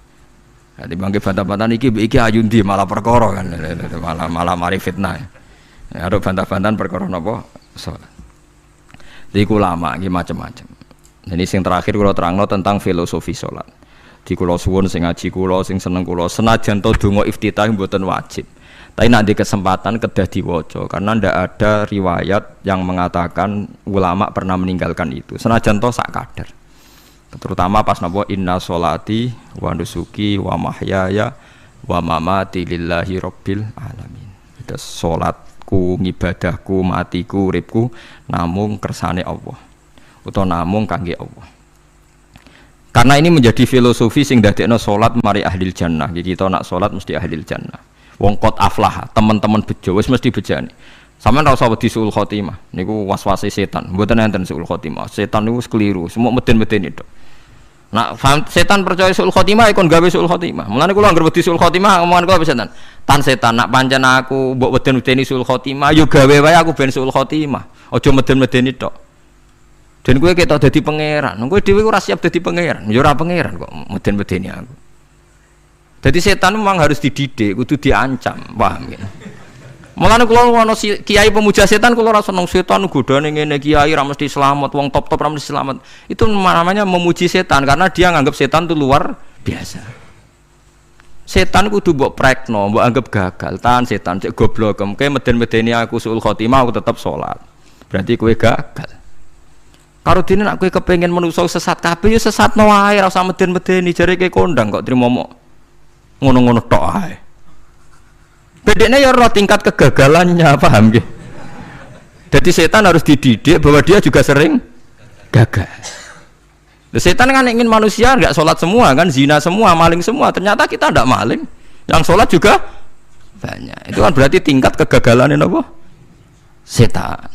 Jadi bangke bantah-bantahan iki ayundi malah perkara kan. Malah mari fitnah. Ya ada bantah-bantahan perkara napa salat. Iku ulama iki macam-macam. Jadi sing terakhir kula terangno tentang filosofi salat. Di kula suwun sing ngaji kula sing seneng kula senajan to donga iftitah mboten wajib. Tapi nanti kesempatan kedah diwaca karena ndak ada riwayat yang mengatakan ulama pernah meninggalkan itu. Senajan to sak kadar. Terutama pas napa inna sholati wa nusuki wa mahyaya wa mamati lillahi rabbil alamin. Terus salatku, ngibadahku, matiku, uripku namung kersane Allah. Utawa namung kangge Allah. Karena ini menjadi filosofi sing dadekno salat mari ahlil jannah. Kita nak salat mesti ahlil jannah. Wong qad aflah, teman-teman bejo wis mesti bejane. Sampeyan ora usah wedi suul khotimah. Niku waswase setan. Mboten enten suul khotimah. Setan niku keliru, semua meden-meden itu. Nak setan percaya suul khotimah ikon gawe suul khotimah. Mulane kula anggere wedi suul khotimah omongan kula setan. Tan setan nak pancen aku mbok weden-wedeni suul khotimah yo gawe wae aku ben suul khotimah. Aja meden-medeni tok. Dan kowe ketok dadi pangeran. Kowe dhewe ora siap dadi pangeran. Ya ora pangeran kok meden-medeni aku. Jadi setan memang harus dididik, kudu diancam, paham ya? Mulane kula ana kiai pemuja setan kula ora seneng setan godane ngene kiai ra mesti selamat, wong top-top ra mesti selamat. Itu namanya memuji setan karena dia nganggap setan itu luar biasa. Setan kudu mbok prekno, mbok anggap gagal. Tahan setan cek goblok, kowe meden-medeni aku suul khotimah aku tetap salat. Berarti kowe gagal. Karo dene nek kowe kepengin manusa sesat kabeh ya sesatno wae ora usah meden-medeni jare kowe kondang kok trimo ngono-ngono tok ae. Bedene ya ora tingkat kegagalannya, paham nggih? Jadi setan harus dididik bahwa dia juga sering gagal. Setan kan ingin manusia enggak sholat semua kan, zina semua, maling semua. Ternyata kita enggak maling. Yang sholat juga banyak. Itu kan berarti tingkat kegagalannya apa? Setan.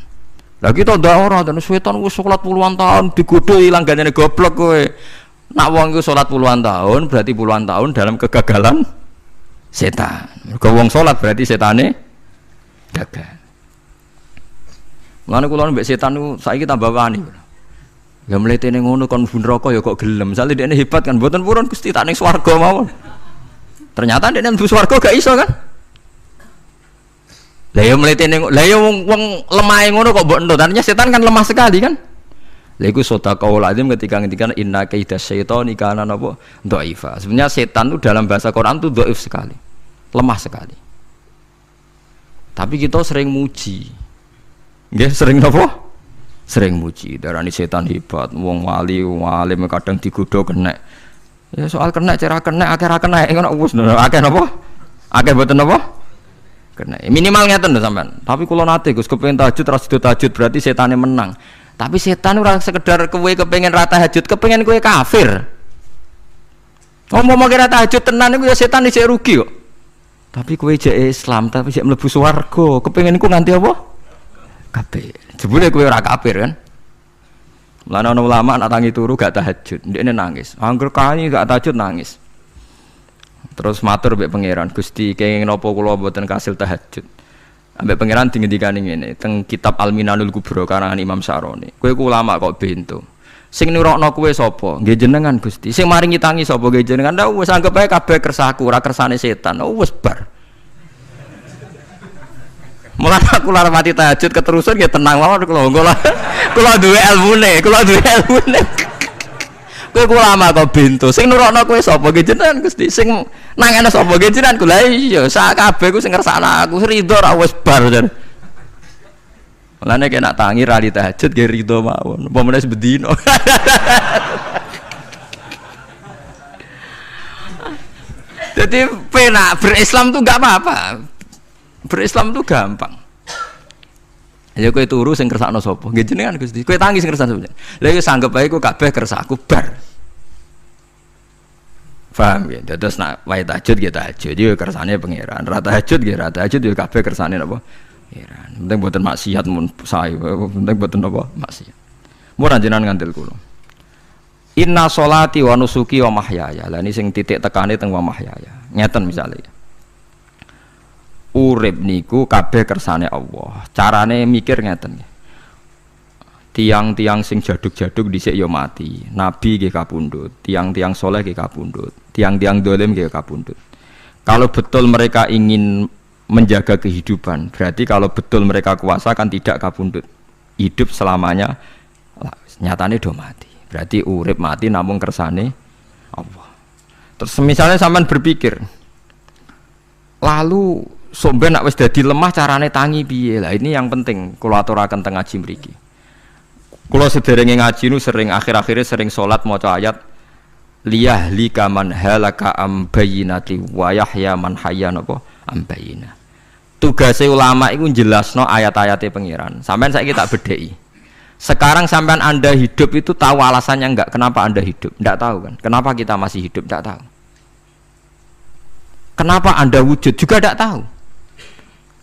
Lah kita ndak ora dan setan wis sholat puluhan tahun digodho ilang gandene goblok kowe. Nak wong iku salat puluhan tahun berarti puluhan tahun dalam kegagalan setan. Mergo wong salat berarti setane gagal. Mulane kula mbek setan niku saiki tambah wani. Ya mletene ngono kon mlebu neraka ya kok gelem. Misale dekne hebat kan mboten purun Gusti tak ning swarga mawon. Ternyata dekne mlebu swarga gak iso kan. Lah ya mletene lah ya wong lemahe ngono kok mbok entuk. Tandanya setan kan lemah sekali kan. Lha iku sedekahul azim ketika ngendikan inna kaidas syaitani kana napa dhaifa. Sebenarnya setan itu dalam bahasa Quran itu dhaif sekali. Lemah sekali. Tapi kita sering muji. Nggih, sering napa? Sering muji. Darani setan hebat, wong wali, wong alim kadang digodho kena. Ya soal kena cara kena akeh ra kena ngono wis akeh napa? Akeh mboten napa? Kena. Minimal ngeten lho sampean. Tapi kula nate Gus kepengin tahajud ra sido tahajud berarti setane menang. Tapi setan ora sekedar kowe kepengin ra tahajud, kepengin kowe kafir. Ngomong kira tahajud tenan iku ya setan isih rugi kok. Tapi kowe jek Islam, tapi jek mlebu swarga, kepengin iku nganti apa? Kafir. Jebule kowe ora kafir kan? Mulane ana ulama nak tangi turu gak tahajud, ndekne nangis. Angger kani gak tahajud nangis. Terus matur mbek pangeran, Gusti kenging napa kula mboten kasil tahajud. Ambek pangeran dingendikane ngene teng kitab Al-Minanul Kubra karangan Imam Syaroni. Kowe ku ulama kok bento. Sing nurokno kowe sapa? Nggih jenengan Gusti. Sing maringi tangi sapa? Nggih jenengan. Ndak wis anggap ae kabeh kersaku, ora kersane setan. Wis bar. Mulane aku lara mati tahajud keterusan nggih tenang mawon kula. Kula duwe ilmune, Kowe ku ulama kok bento. Sing nurokno kowe sapa? Nggih jenengan Gusti. Sing nangane sapa nggih jenengan kula iya sak kabeh ku sing ngersakno aku ridho ra wis bar jan. Mulane kena tangi ra tahajud nggih ridho mawon. Apa meneh bedino. Jadi penak berislam tuh enggak apa-apa. Berislam tuh gampang. Ya kowe turu sing kersakno sapa? Nggih jenengan Gusti. Kowe tangi sing kersakno sapa? Lha iku sanggep ae ku kabeh kersaku bar. Paham ya? Terus nak wae tahajud ya tahajud yo kersane pangeran. Ra tahajud ya ra tahajud yo kabeh kersane napa? Pangeran. Penting mboten maksiat mun sae. Penting mboten napa? Maksiat. Mun jenengan ngandel kula. Inna sholati wa nusuki wa mahyaya. Lah ini sing titik tekane teng wa mahyaya. Ngeten misalnya. Urip niku kabeh kersane Allah. Carane mikir ngeten. Tiang-tiang sing jaduk-jaduk dhisik ya mati. Nabi nggih kapundhut, tiang-tiang soleh nggih kapundhut, tiang-tiang dolim nggih kapundhut. Kalau betul mereka ingin menjaga kehidupan, berarti kalau betul mereka kuasa kan tidak kapundhut. Hidup selamanya, nyatane do mati. Berarti urip mati namung kersane Allah. Terus misalnya sampean berpikir, lalu somben nek wis dadi lemah carane tangi piye? Lah ini yang penting kula aturaken teng ngaji mriki. Kula sederenge ngaji nu sering akhir-akhire sering salat maca ayat liyahlika man halaka am bayyinati wa yahya man hayya napa am bayyinah. Tugase ulama iku jelasno ayat-ayate pengiran. Sampeyan saiki tak bedheki. Sekarang sampean Anda hidup itu tahu alasannya enggak? Kenapa Anda hidup? Enggak tahu kan? Kenapa kita masih hidup? Enggak tahu. Kenapa Anda wujud? Juga enggak tahu.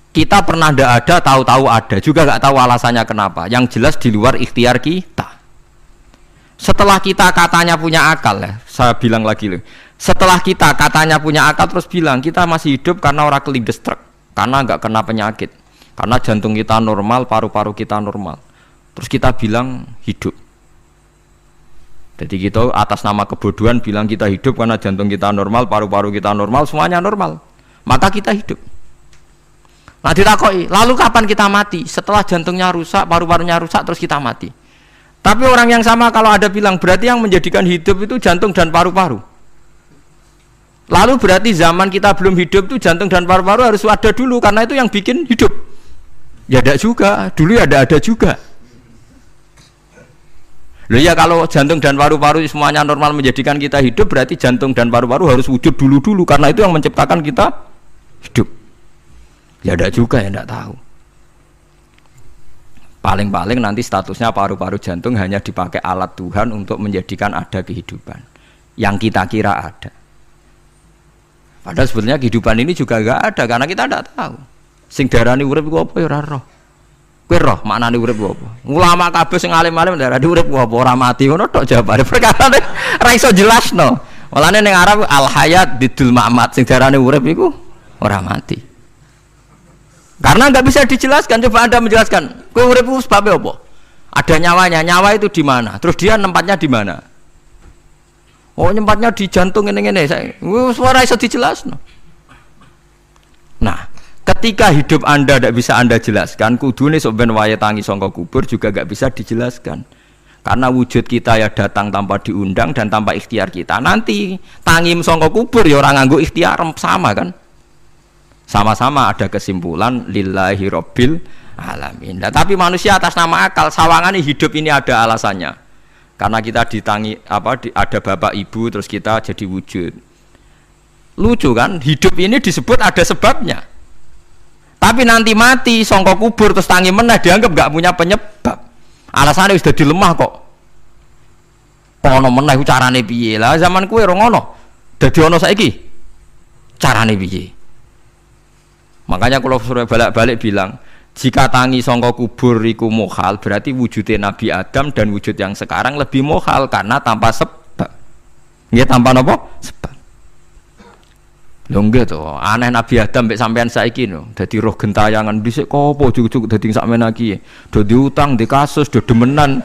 Kita pernah enggak ada, tahu-tahu ada. Juga enggak tahu alasannya kenapa. Yang jelas di luar ikhtiar kita. Setelah kita katanya punya akal ya, saya bilang lagi loh. Setelah kita katanya punya akal terus bilang kita masih hidup karena orang kelindes truk, karena enggak kena penyakit, karena jantung kita normal, paru-paru kita normal. Terus kita bilang hidup. Jadi kita atas nama kebodohan bilang kita hidup karena jantung kita normal, paru-paru kita normal, semuanya normal. Maka kita hidup. Nah ditakoi, lalu kapan kita mati? Setelah jantungnya rusak, paru-parunya rusak, terus kita mati. Tapi orang yang sama kalau ada bilang berarti yang menjadikan hidup itu jantung dan paru-paru. Lalu berarti zaman kita belum hidup itu jantung dan paru-paru harus ada dulu karena itu yang bikin hidup. Ya ada juga, dulu ya ada juga. Loh ya kalau jantung dan paru-paru semuanya normal menjadikan kita hidup berarti jantung dan paru-paru harus wujud dulu karena itu yang menciptakan kita hidup. Ya ada juga ya tidak tahu. Paling-paling nanti statusnya paru-paru jantung hanya dipakai alat Tuhan untuk menjadikan ada kehidupan yang kita kira ada. Padahal sebetulnya kehidupan ini juga enggak ada karena kita tidak tahu. Sing darani urip iku apa ya ora roh. Kowe roh maknane urip apa? Ulama kabeh sing alim-alim darani urip apa ora mati ngono tok jawabane. Perkarane ora iso jelasno. Mulane ning Arab al hayat bidul mamat sing darani urip iku ora mati. Karena enggak bisa dijelaskan. Coba Anda menjelaskan. Kowe urip iku sebabnya apa? Ada nyawanya. Nyawa itu di mana? Terus dia nempatnya di mana? Oh, nyempatnya di jantung ngene-ngene. Suara iso dijelasno. Nah, ketika hidup Anda tidak bisa Anda jelaskan, kudune sok ben wayahe tangi sangka kubur juga enggak bisa dijelaskan. Karena wujud kita ya datang tanpa diundang dan tanpa ikhtiar kita. Nanti tangi sangka kubur ya ora nganggo ikhtiar sama kan? Sama-sama ada kesimpulan lillahi rabbil alamin. Nah, tapi manusia atas nama akal sawangane hidup ini ada alasannya. Karena kita ditangi ada bapak ibu terus kita jadi wujud. Lucu kan? Hidup ini disebut ada sebabnya. Tapi nanti mati sangka kubur terus tangi meneh dianggap enggak punya penyebab. Alasannya wis dadi lemah kok. Ono meneh ku carane piye? Lah zaman kuwe ora ngono. Dadi ono saiki. Carane piye? Makanya kalau suruh balik-balik bilang, jika tangi sangka kubur iku mukhal, berarti wujudnya Nabi Adam dan wujud yang sekarang lebih mukhal karena tanpa sebab. Nggih tanpa napa? Sebab. Lho nggih to, aneh Nabi Adam mbek sampean saiki no, dadi roh gentayangan dhisik kopo juk-juk dadi sakmen iki. Do diutang, di kasus, do demenan.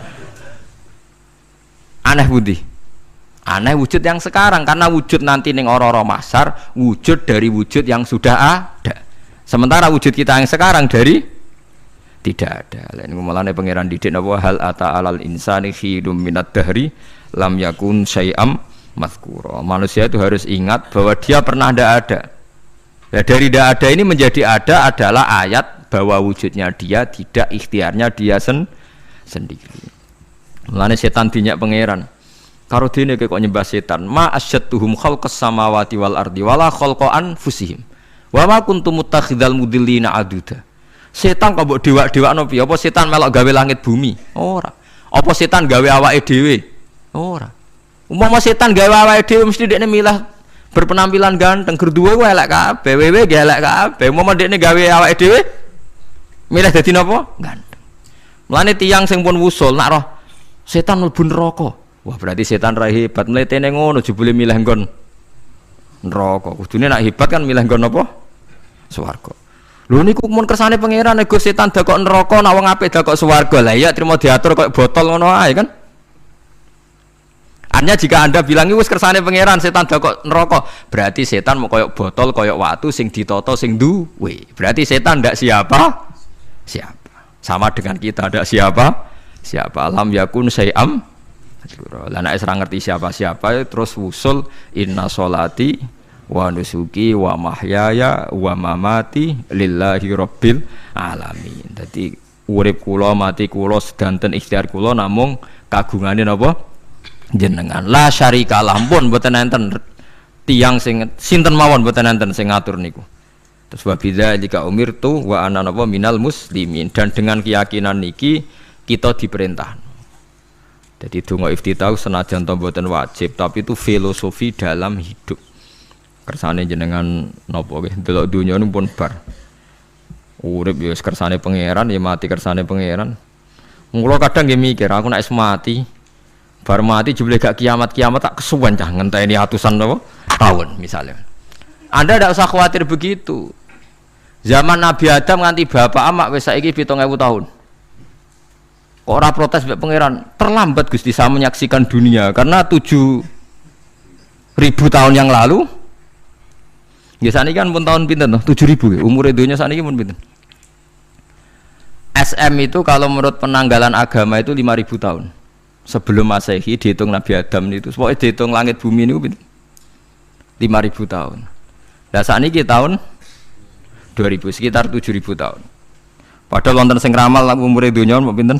Aneh budi. Aneh wujud yang sekarang karena wujud nanti ning ora-ora mahsyar wujud dari wujud yang sudah ada. Sementara wujud kita yang sekarang dari tidak ada. Lain mulane pangeran didik napa hal ata alal insani khidum minad dahri lam yakun syai'am mazkura. Manusia itu harus ingat bahwa dia pernah tidak ada. Nah, dari tidak ada ini menjadi ada adalah ayat bahwa wujudnya dia tidak ikhtiarnya dia sendiri. Mulane setan dinyak pangeran. Karo dene kok nyembah setan. Ma asyattuhum khalqas samawati wal ardi wala khalqa anfusihim. Wa ma kuntum muttakhidal mudillina aduda. Setan kok mbok dewak-dewakno piye? Apa setan melok gawe langit bumi? Ora. Apa setan gawe awake dhewe? Ora. Umpama setan gawe awake dhewe mesti dekne milah berpenampilan ganteng, gerduwe ku elek kabeh, wewe ge elek kabeh. Umpama dekne gawe awake dhewe milih dadi napa? Ganteng. Mulane tiyang sing pun wusul nak roh setan mlebu neraka. Wah, berarti setan ra hebat, mletene ngono jebule milih nggon neraka. Kudune nak hebat kan milih nggon apa? Swarga. Lho niku mun kersane pangeran nego setan dakok neraka, nak wong apik dakok swarga. Lah iya trimo diatur kok botol ngono ae kan. Artinya jika Anda bilang wis kersane pangeran setan dakok neraka, berarti setan mau koyok botol, koyok watu sing ditata sing duwe. Berarti setan ndak siapa? Siapa. Sama dengan kita ndak siapa? Siapa. Alam yakun syai'am. Lah nek ora ngerti siapa-siapa terus wusul inna sholati wa nusuki wa mahyaya wa mamati lillahi rabbil alamin. Dadi urip kula mati kula sedanten ikhtiar kula namung kagungane napa jenengan. La syarikalah pun mboten enten tiyang sing sinten mawon mboten enten sing ngatur niku. Terus wa bidzalika umirtu wa ana napa minal muslimin, dan dengan keyakinan niki kita diperintah. Jadi donga iftitah senajan to mboten wajib tapi itu filosofi dalam hidup. Kersane jenengan napa nggih delok donya niku pun bar. Urip ya kersane pangeran ya mati kersane pangeran. Mula kadang nggih mikir aku nek mati bar mati jebule gak kiamat-kiamat tak kesuwen cah ngenteni atusan apa tahun misalnya. Anda tidak usah khawatir begitu. Zaman Nabi Adam nganti bapak amak wis saiki 7.000 tahun. Kok ora protes mbek pangeran? Terlambat Gusti saya menyaksikan dunia karena 7.000 tahun yang lalu. Ya saniki kan pun tahun pinten toh? 7.000 ya. Umur dunia saniki pun pinten? SM itu kalau menurut penanggalan agama itu 5.000 tahun. Sebelum Masehi dihitung Nabi Adam itu, pokoknya dihitung langit bumi ini 5.000 tahun. Nah saat ini tahun 2000 sekitar 7.000 tahun. Padahal wonten sing ramal umure donya mau pinten?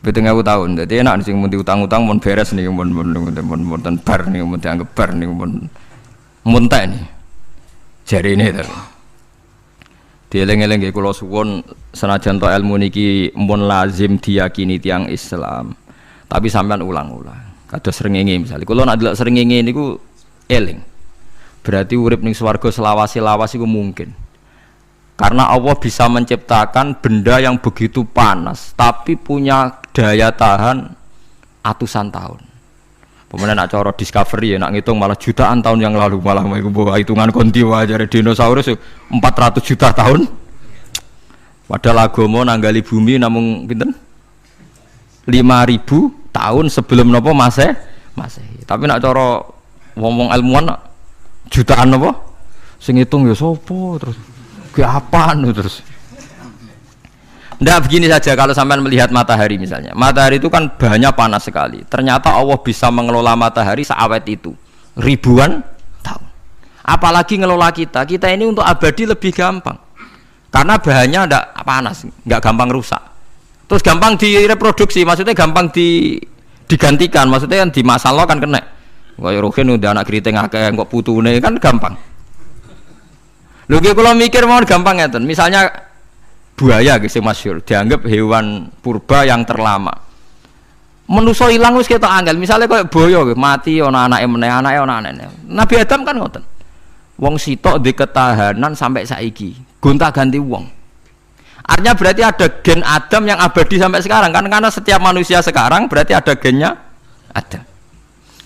7.000 tahun. Jadi enak sing mun diutang-utang mun beres nih mun bar nih mun dianggap bar nih mun tak nih. Jari ini terus. Dieling-eling nggih kula suwun senajan to ilmu niki mun lazim diyakini tiyang Islam. Tapi sampean ulang-ulang. Kados srengenge misalnya. Kula nek delok srengenge niku eling. Berarti urip ning swarga selawase-lawas iku mungkin. Karena Allah bisa menciptakan benda yang begitu panas tapi punya daya tahan atusan tahun. Pemenang nak cara discovery ya nak ngitung malah jutaan tahun yang lalu, malah bawa hitungan konti wajar dinosaurus 400 juta tahun. Padahal agama nanggali bumi namung pinten 5.000 tahun sebelum nopo Masehi. Tapi nak cara ngomong ilmuwan jutaan nopo sing ngitung ya sopo terus ke apaan terus. Nggak begini saja kalau sampai melihat matahari misalnya. Matahari itu kan banyak panas sekali. Ternyata Allah bisa mengelola matahari seawet itu ribuan tahun. Apalagi ngelola kita. Kita ini untuk abadi lebih gampang. Karena bahannya tidak panas, nggak gampang rusak. Terus gampang direproduksi, maksudnya gampang digantikan. Maksudnya kan di masa lo kan kena. Kayak rohin udah anak keriting akeh kok putune kan gampang. Lho kalau mikir mau gampang ya tuh. Misalnya buaya guys yang masyhur dianggap hewan purba yang terlama. Manusa ilang wis ketok angel. Misalnya kayak boyo mati ana anake meneh, anake ana anake. Nabi Adam kan ngoten. Wong sitok di ketahanan sampai saiki. Gonta-ganti wong. Artinya berarti ada gen Adam yang abadi sampai sekarang kan, karena setiap manusia sekarang berarti ada gennya Adam.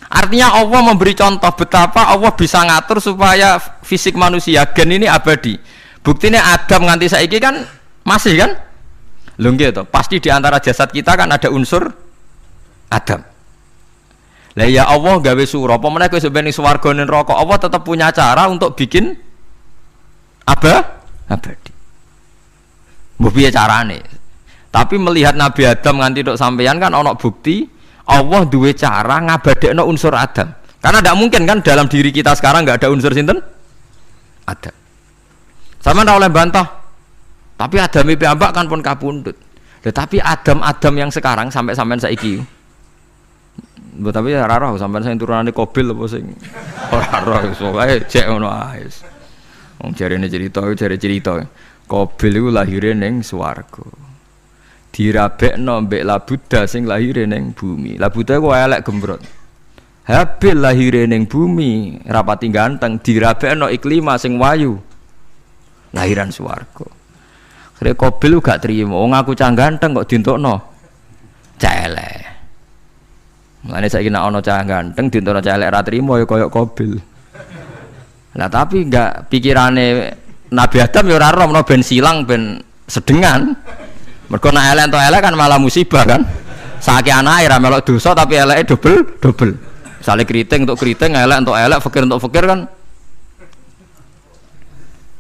Artinya Allah memberi contoh betapa Allah bisa ngatur supaya fisik manusia gen ini abadi. Buktinya Adam nganti saiki kan masih kan? Lho nggih to, pasti di antara jasad kita kan ada unsur Adam. Lah ya Allah gawe sura, apa meneh kowe sampeyan ning swarga ning neraka, Allah tetap punya cara untuk bikin abadi. Mbok piye carane? Tapi melihat Nabi Adam nganti tok sampeyan kan ana bukti Allah duwe cara ngabadekno unsur Adam. Karena tidak mungkin kan dalam diri kita sekarang nggak ada unsur sinten? Adam. Sama ndak oleh bantah. Tapi Adam piyambak kan pun kapundhut. Tetapi Adam yang sekarang sampai sampean saiki. Mbok tapi ora roh sampean sing turunane Qabil apa sing ora roh soalé cek ngono ae. Wong jarene cerita. Qabil iku lahire ning swarga. Dirabekno mbek Labuda sing lahire ning bumi. Labuda ku elek gembrot. Habil lahire ning bumi, rapati ganteng, dirabekno Iklima sing wayu. Lahiran swarga. Kare Qabil gak trimo, wong aku cah ganteng kok dientukno. Cah elek. Mulane saiki nek ana cah ganteng dintono cah elek ra trimo ya koyo Qabil. Nah tapi enggak pikirane Nabi Adam ya ora ora menawa ben silang ben sedengan. Mergo nek elek entuk elek kan malah musibah kan. Saiki anake ra melok dosa tapi eleke double. Misale keriting untuk keriting, elek untuk elek, fakir untuk fakir kan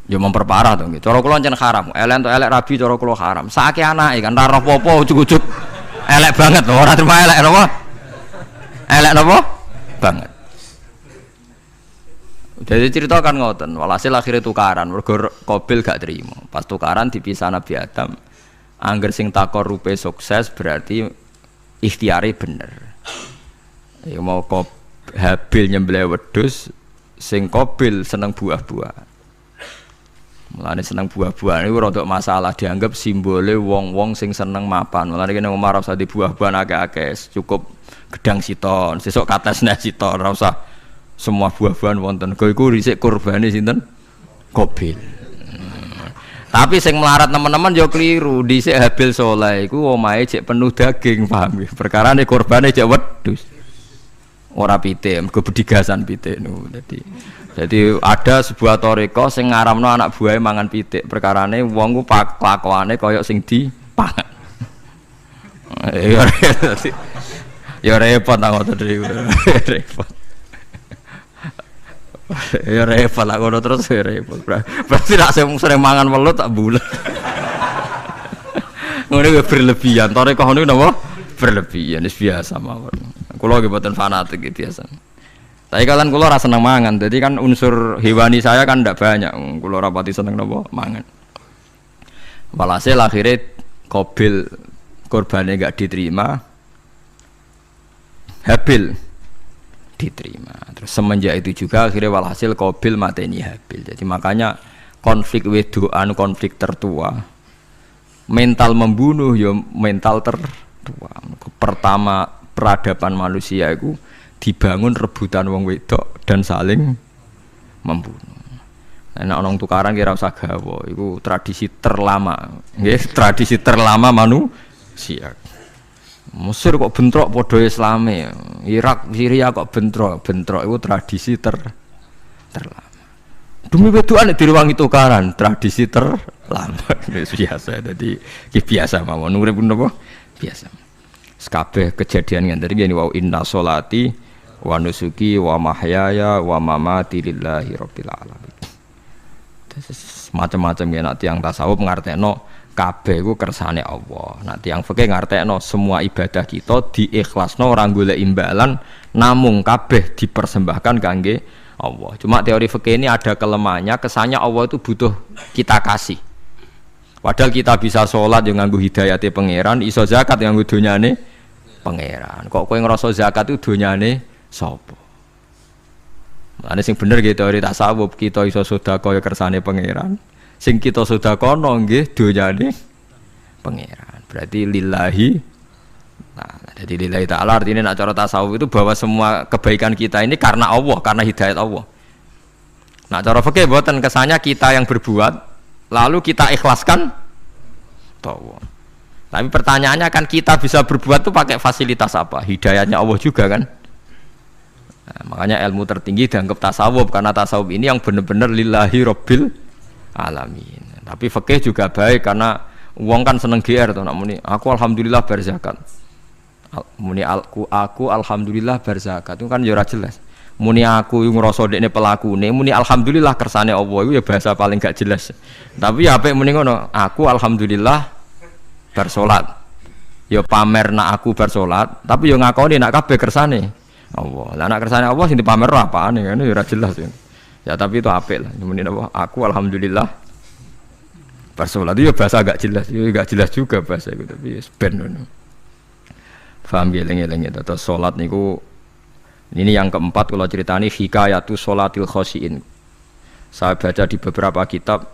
ya memperparah to nggih. Cara kula pancen haram. Elek entuk elek rabi cara kula haram. Saiki anake kan ora apa-apa ujug-ujug elek banget lho, ora terima elek napa? Elek napa? Banget. Jadi cerita kan ngoten, walhasil akhirnya tukaran, mergo Qabil gak terima. Pas tukaran dipisah Nabi Adam. Angger sing takorupe sukses berarti ikhtiare bener. Ya mau Habil nyembelih wedhus, sing Qabil seneng buah-buah. Mulane seneng buah-buahan iku rada masalah dianggap simbole wong-wong sing seneng mapan. Mulane kene Umar ora usah di buah-buahan akeh-akeh, cukup gedang siton, sesuk katesne siton, ora usah semua buah-buahan wonten. Iku dhisik kurbane sinten? Qabil. Tapi sing melarat teman-teman yo keliru, dhisik Habil saleh iku omahe cek penuh daging, paham ya? Perkarane kurbane cek wedhus. Ora pitik, mergo bedigasan pitik niku. Jadi ada sebuah toriko sing ngaramno anak buahe mangan pitik. Perkarane wong ku kelakuane kaya sing dipangan. Ya repot ta ngoten iki. Repot. Ya repot lah ngono terus repot. Berarti nek sering mangan welut tak bulet. Ngono ya berlebihan. Toriko niku napa? Berlebihan, wis biasa mawon. Kula nggih mboten fanatik iki biasa. Tapi kalian kula ora seneng mangan. Jadi kan unsur hewani saya kan ndak banyak. Kula ora pati seneng napa mangan. Walhasil akhirnya Qabil korbannya enggak diterima. Habil diterima. Terus semenjak itu juga akhirnya walhasil Qabil mateni Habil. Jadi makanya konflik wedoan, konflik tertua. Mental membunuh ya mental tertua. Pertama peradaban manusia itu dibangun rebutan wong wedok dan saling membunuh. Nek ana tukaran kira usah gawa, iku tradisi terlama. Nggih, tradisi terlama manusia. Mesir kok bentrok padha Islame. Irak, Syria kok bentrok iku tradisi terlama. Demi wedokan nek direwangi tukaran, tradisi terlama. Biasa. Dadi iki biasa mawon urip napa? Biasa. Kabeh kejadian ngene iki wa inna sholati wa nusuki wa mahyaya wa mamati lillahi rabbil alamin. Macam-macam ya nek tiyang tasawuf ngartekno kabeh iku kersane Allah. Nek tiyang fikih ngartekno semua ibadah kita diikhlasno ora golek imbalan namung kabeh dipersembahkan kangge Allah. Cuma teori fikih ini ada kelemahannya, kesannya Allah itu butuh kita kasih. Padahal kita bisa sholat yang nganggo hidayate pangeran, iso zakat yang nganggo donyane pangeran. Kok kowe ngrasa zakat itu donyane sapa? Mane sing bener gitu teori tasawuf, kita iso sedekah ya kersane pangeran. Sing kita sedekahno nggih donyane pangeran. Berarti lillahi. Nah, jadi lillahi ta'ala artinya nak cara tasawuf itu bahwa semua kebaikan kita ini karena Allah, karena hidayat Allah. Nah, cara fikih mboten kesannya kita yang berbuat lalu kita ikhlaskan Allah. Tapi pertanyaannya kan kita bisa berbuat itu pakai fasilitas apa? Hidayahnya Allah juga kan. Nah, makanya ilmu tertinggi dianggap tasawuf karena tasawuf ini yang benar-benar lillahi rabbil alamin. Tapi fikih juga baik karena wong kan seneng GR to nak muni aku alhamdulillah berzakat. Muni aku alhamdulillah berzakat itu kan ya ora jelas. Muni aku ngrasa dekne pelakune, muni alhamdulillah kersane Allah itu ya bahasa paling gak jelas. Tapi ya apik muni ngono, aku alhamdulillah bersolat. Ya pamer nak aku bersolat, tapi ya ngakoni nak kabeh kersane Allah. Lah nak kersane Allah sing dipamer apane kan ya ora jelas ya. Ya tapi itu apik lah. Muni apa? Aku alhamdulillah bersolat itu ya bahasa gak jelas, ya gak jelas juga bahasa itu tapi ben ngono. Paham geleng-geleng ya terus salat niku. Ini yang keempat kalau ceritani hikayatu sholatil khosyin. Saya baca di beberapa kitab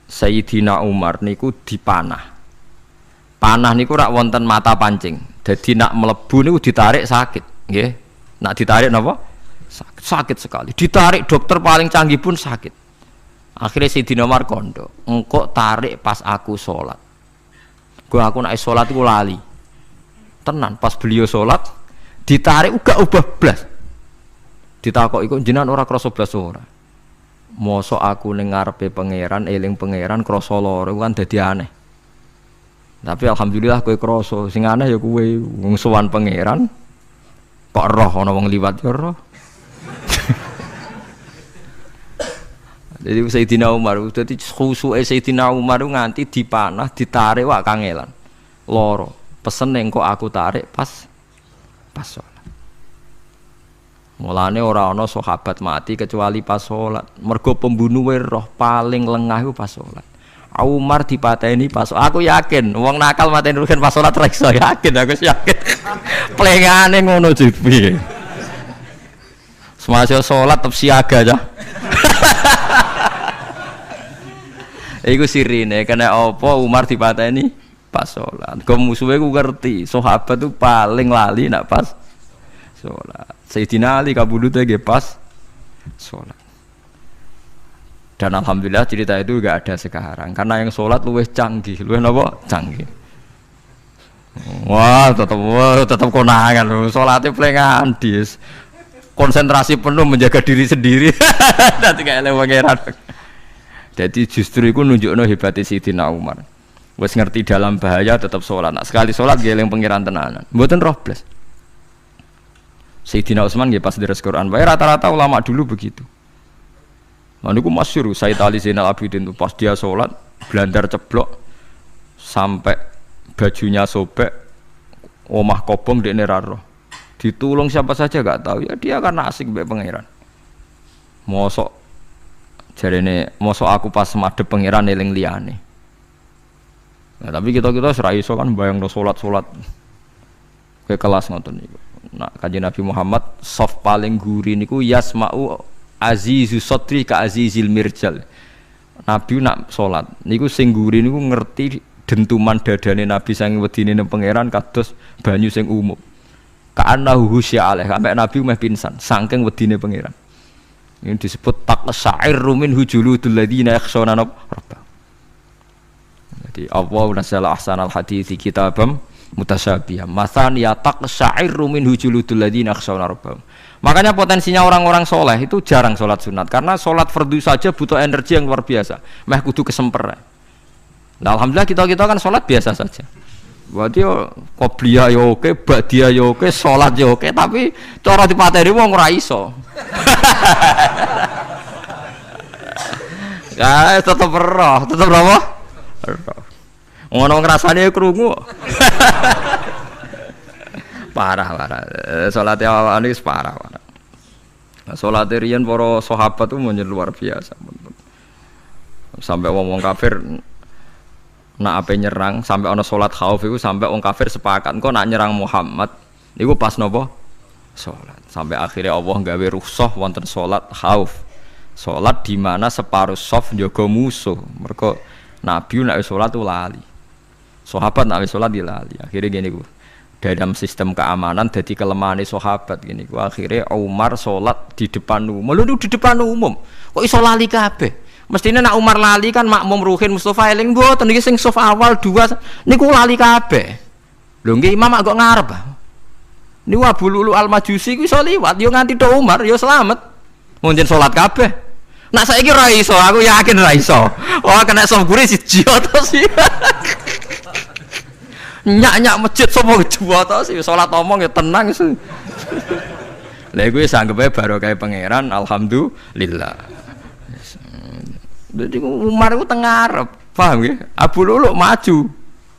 Sayyidina Umar niku dipanah. Panah niku rak wonten mata pancing. Jadi nak melebu niku ditarik sakit, nggih. Nak ditarik napa? Sakit sekali. Ditarik dokter paling canggih pun sakit. Akhirnya Sayyidina Umar kondo, engkau tarik pas aku sholat. Aku nak sholat iku lali. Tenan pas beliau sholat ditarik uga ubah blas. Ditakoki kok jenengan ora krasa blas ora. Mosok aku ning ngarepe pangeran eling pangeran krasa lara kan dadi aneh. Tapi alhamdulillah kowe krasa sing aneh ya kowe wong sowan pangeran kok roh ana wong liwat ya roh. Jadi Sayyidina Umar dadi khusuke Sayyidina Umar nganti dipanah ditarik wak kangelan. Lara. Pesen ning kok aku tarik pas sholat. Mulane ora ana sahabat mati kecuali pas sholat. Mergo pembunuhe roh paling lengah iku pas sholat. Umar dipateni pas aku yakin wong nakal mateni rugen pas sholat ra iso yakin aku yakin. Plengane ngono jipi. Semasa sholat tetep siaga aja. Iku sirine kena apa Umar dipateni pas sholat. Kau musuhnya ku ngerti sahabat tu paling lali nak pas sholat. Sayyidina Ali kabudutnya ge pas sholat. Dan alhamdulillah cerita itu gak ada sekarang karena yang sholat luwih canggih, luwih napa canggih. Wah tetap konangan sholatnya pelengan dis konsentrasi penuh menjaga diri sendiri. Nanti kayak lewat pangeran. Jadi justru itu nunjukno hebatnya Sayyidina Umar. Wes ngerti dalam bahaya tetap sholat. Nah, sekali sholat geleng pangeran tenanan. Mboten roh blas. Sayyidina Utsman nggih pas deres Quran. Wae rata-rata ulama dulu begitu. Nah niku masyhur Sayyid Ali Zainal Abidin itu pas dia sholat blandar ceblok sampai bajunya sobek, omah kobong dekne ra roh. Ditulung siapa saja gak tahu ya dia karena asik mbek pangeran. Mosok jarene mosok aku pas madhep pangeran eling liyane. Nah, tapi kita serai iso kan bayangno salat ke kelas ngoten niku. Nah, Kanjeng Nabi Muhammad soft paling guri niku yasma'u azizu sotri ka azizil mirjal. Nabi nak salat niku sing guri niku ngerti dentuman dadane Nabi saking wedine nang pangeran kados banyu sing umum. Ka'annahu husya alaih sampai Nabi meh pingsan saking wedine pangeran. Ini disebut taqsa'irru min hujuludul ladzina yakhshawna rabbahum. Jadi Allah nazzala ahsanal hadithi kitabam mutasyabihan. Matsaniya taqsa'irru min hujuludul ladzina yakhshawna rabbahum. Makanya potensinya orang-orang soleh itu jarang sholat sunat karena sholat fardu saja butuh energi yang luar biasa. Meh kudu kesemper. Nah, alhamdulillah kita kan sholat biasa saja. Berarti qobliyah yo oke, ba'diyah yo oke, sholat yo oke, tapi cara dipateni wong ora iso. Ya tetep roh, tetep apa? Ngono ngrasane krungu. Parah. Salate awake wis parah. Salate riyen para sahabat itu menjadi luar biasa. Sampai wong kafir nak ape nyerang, sampai ana salat khauf iku sampai wong kafir sepakat engko nak nyerang Muhammad niku pas napa? Salat. Sampai akhirnya Allah gawe rukhsah wonten salat khauf. Salat di mana separuh shaf njaga musuh. Mergo Nabi nek salat lali. Sahabat nek salat dilali. Akhirnya gini ku. Dalam sistem keamanan jadi kelemahan sahabat gini. Akhirnya Umar sholat di depan umum. Lalu di depan umum. Kok iso lali kabeh? Mestinya nak Umar lali kan makmum Ruhin Mustafa eling mboten iki sing saf awal dua niku lali kabeh. Lho nggih imam kok ngarep. Niku Abu Lulu Al-Majusi ku iso liwat yo nganti tok Umar yo slamet. Munjen sholat kabeh. Nak saiki ra iso, aku yakin ra iso. Wah kena saf guri siji to sih. Nyak masjid sapa juwa to sih salat omong ya tenang sih. Lha kuwi sanggepe barokah pangeran alhamdulillah. Jadi Umar itu tengah arep, paham ya? Abu Lulu maju,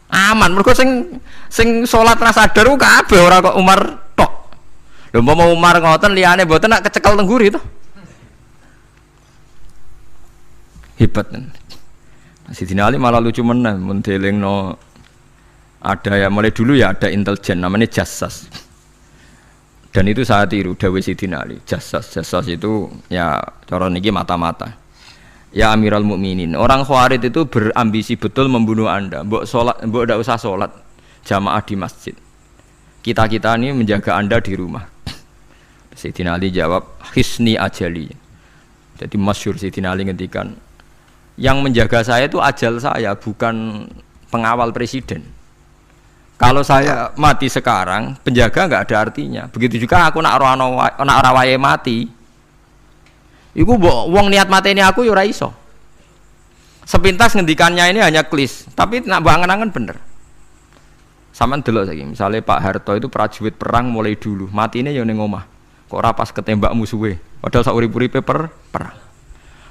aman. Mereka sing sholat rasa sadar ku kabeh ora kok Umar tok. Lha mau Umar ngoten liyane mboten nak kecekel tengguri to. Hebat. Sayyidina Ali malah lucu meneh mun delingno ada ya mulai dulu ya ada intelijen namanya jassas. Dan itu saya tiru dawuh Sayyidina Ali. Jassas itu ya cara niki mata-mata. Ya Amirul Mukminin, orang Khawarij itu berambisi betul membunuh Anda. Mbok ndak usah sholat jamaah di masjid. Kita ini menjaga Anda di rumah. Sayyidina Ali jawab, hisni ajali. Jadi masyhur Sayyidina Ali ngendikan, yang menjaga saya itu ajal saya, bukan pengawal presiden. Kalau saya mati sekarang, penjaga nggak ada artinya. Begitu juga aku nak ora wae mati. Iku wong niat mateni aku ya ora iso. Sepintas ngendikannya ini hanya klis, tapi nak bangen-angen bener. Sampeyan delok saiki, misalnya Pak Harto itu prajurit perang mulai dulu, matine ya ning omah. Kok ora pas ketembak musuhe, padahal sak urip-uripe perang.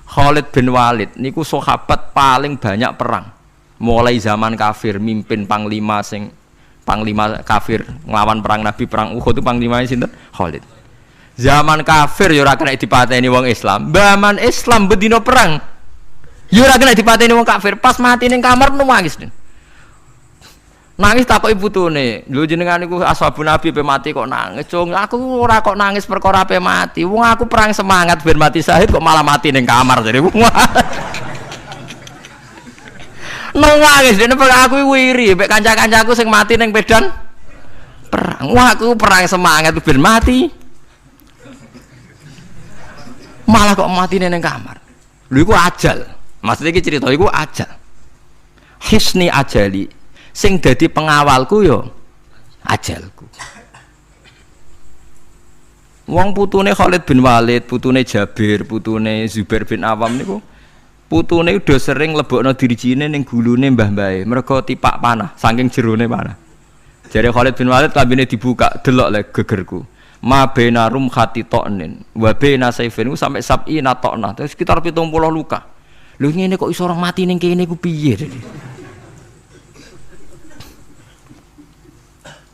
Khalid bin Walid niku sahabat paling banyak perang. Mulai zaman kafir mimpin panglima kafir nglawan perang Nabi perang Uhud itu panglimanya sinten? Khalid. Zaman kafir ya ora kena dipateni wong Islam. Zaman Islam bedino perang. Ya ora kena dipateni wong kafir, pas mati ning kamar nangis. Nangis takoki putune, lho jenengan niku ashabun Nabi pe mati kok nangis. Cung, aku ora kok nangis perkara pe mati. Wong aku perang semangat ben mati syahid kok malah mati ning kamar jare wong. Nangis dene aku wiri mek kanca-kancaku sing mati ning medan perang. Wah, aku perang semangat ben mati. Malah kok mati ning kamar. Lho iku ajal. Maksudnya iki cerita iku ajal. Hisni ajali. Sing dadi pengawalku yo ajalku. Wong putune Khalid bin Walid, putune Jabir, putune Zubair bin Awam niku putune udah sering lebokno dirijine ning gulune mbah-mbahe. Mergo tipak panah, saking jerone panah. Jare Khalid bin Walid lambene dibuka, delok le gegerku. Ma baina rumkhati to'nin wa baina saifin sampai sab'ina to'nah. Terus sekitar 70 luka. Lho ngene kok iso orang mati ning kene ku piye?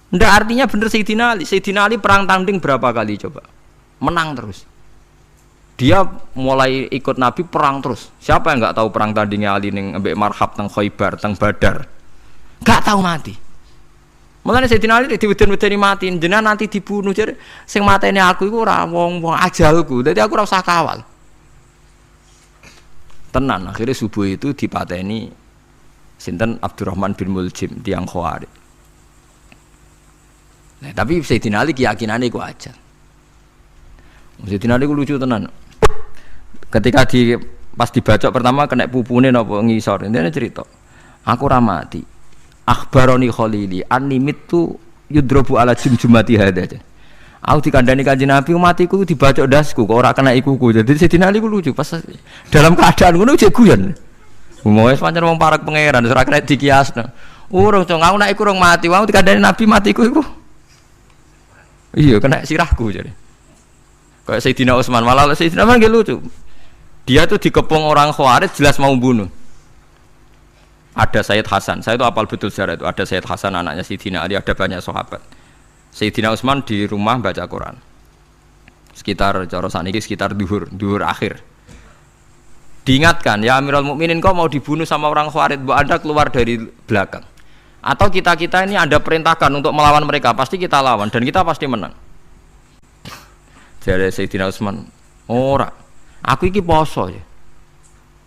Ndak artinya bener Sayyidina Ali. Sayyidina Ali perang tanding berapa kali coba? Menang terus. Dia mulai ikut Nabi perang terus. Siapa yang nggak tahu perang tandingnya Ali ning ambek Marhab teng Khaibar, teng Badar? Nggak tahu mati. Mulane Sayyidina Ali diweden-wedeni mati, jenengan nanti dibunuh jare sing mateni aku iku ora wong ajalku. Dadi aku ora usah kawal. Tenan akhirnya subuh itu dipateni sinten Abdurrahman bin Muljim tiang Khawarij. Nah, tapi Sayyidina Ali keyakinannya itu aja. Sayyidina Ali itu lucu tenan. Ketika pas dibacok pertama kena pupune napa ngisor. Intine cerita. Aku ora mati. Akhbaroni Khalili annimitu yudrobu ala jumjumati hada. Aku dikandani Kanjeng Nabi matiku dibacok dasku kok ora kena ikuku. Jadi Sayyidina Ali ku lucu pas dalam keadaan ngono jek guyon. Umumnya pancen wong parek pangeran ora kena dikiasno. Urung cong aku nek iku urung mati, aku dikandani Nabi matiku iku. Iya kena sirahku jadi. Kayak Sayyidina Utsman malah Sayyidina Utsman nggih lucu. Dia tuh dikepung orang Khawarij jelas mau bunuh. Ada Sayyid Hasan, saya itu apal betul sejarah itu. Ada Sayyid Hasan anaknya Sayyidina Ali, ada banyak sahabat. Sayyidina Utsman di rumah baca Quran. Sekitar cara saniki sekitar duhur akhir. Diingatkan, ya Amirul Mukminin kau mau dibunuh sama orang Khawarij, Bu Anda keluar dari belakang. Atau kita ini ada perintahkan untuk melawan mereka, pasti kita lawan dan kita pasti menang. Jadi Sayyidina Utsman, ora, aku iki poso ya,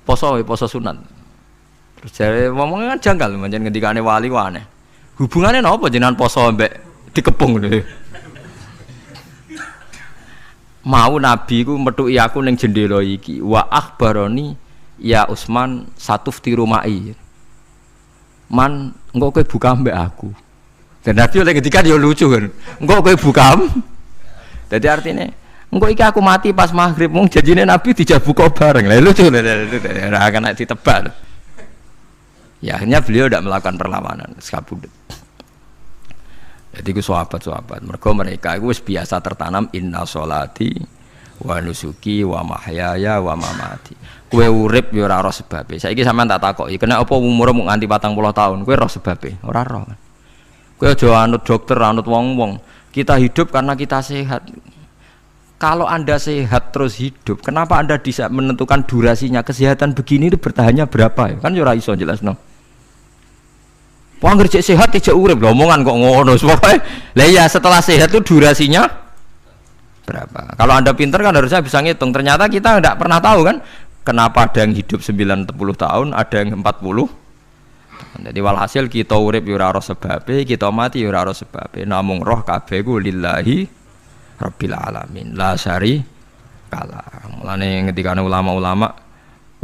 poso sunat. Terus jadi ngomongnya kan janggal, macam ngendikane wali aneh. Hubungannya apa jenengan poso mbek dikepung deh. Mau Nabi ku metuki aku ning jendela iki, wa akhbaroni ya Utsman satufti rumai. Man engko kowe buka mbek aku. Dan Nabi oleh ketika dia lucu kan. Engko kowe buka. Jadi artinya engko iki aku mati pas maghrib mung janjine Nabi dijak buka bareng. Lah lucu ora akan ditebak. Ya akhirnya beliau tidak melakukan perlawanan, sekabudut. Jadi ku sahabat-sahabat mereka itu biasa tertanam inna sholati wa nusuki wa mahyaya wa mamati. Kowe urip ya ora roh sebabe. Saiki sampean tak takoki, kena apa umurmu nganti 40 tahun? Kowe roh sebabe? Ora roh. Kowe aja anut dokter, anut wong-wong. Kita hidup karena kita sehat. Kalau Anda sehat terus hidup, kenapa Anda bisa menentukan durasinya? Kesehatan begini itu bertahannya berapa ya? Kan ya ora iso jelasno. Wong kerja sehat tidak urip, omongan kok ngono. Pokoke lah ya setelah sehat itu durasinya berapa? Kalau Anda pintar kan harusnya bisa ngitung. Ternyata kita tidak pernah tahu kan. Kenapa ada yang hidup 90 tahun, ada yang 40. Jadi walhasil kita urip ya ora sebabe, kita mati ya ora sebabe. Namung roh kabeh ku lillahi rabbil alamin. La syari kala. Mulane ngendikane ulama-ulama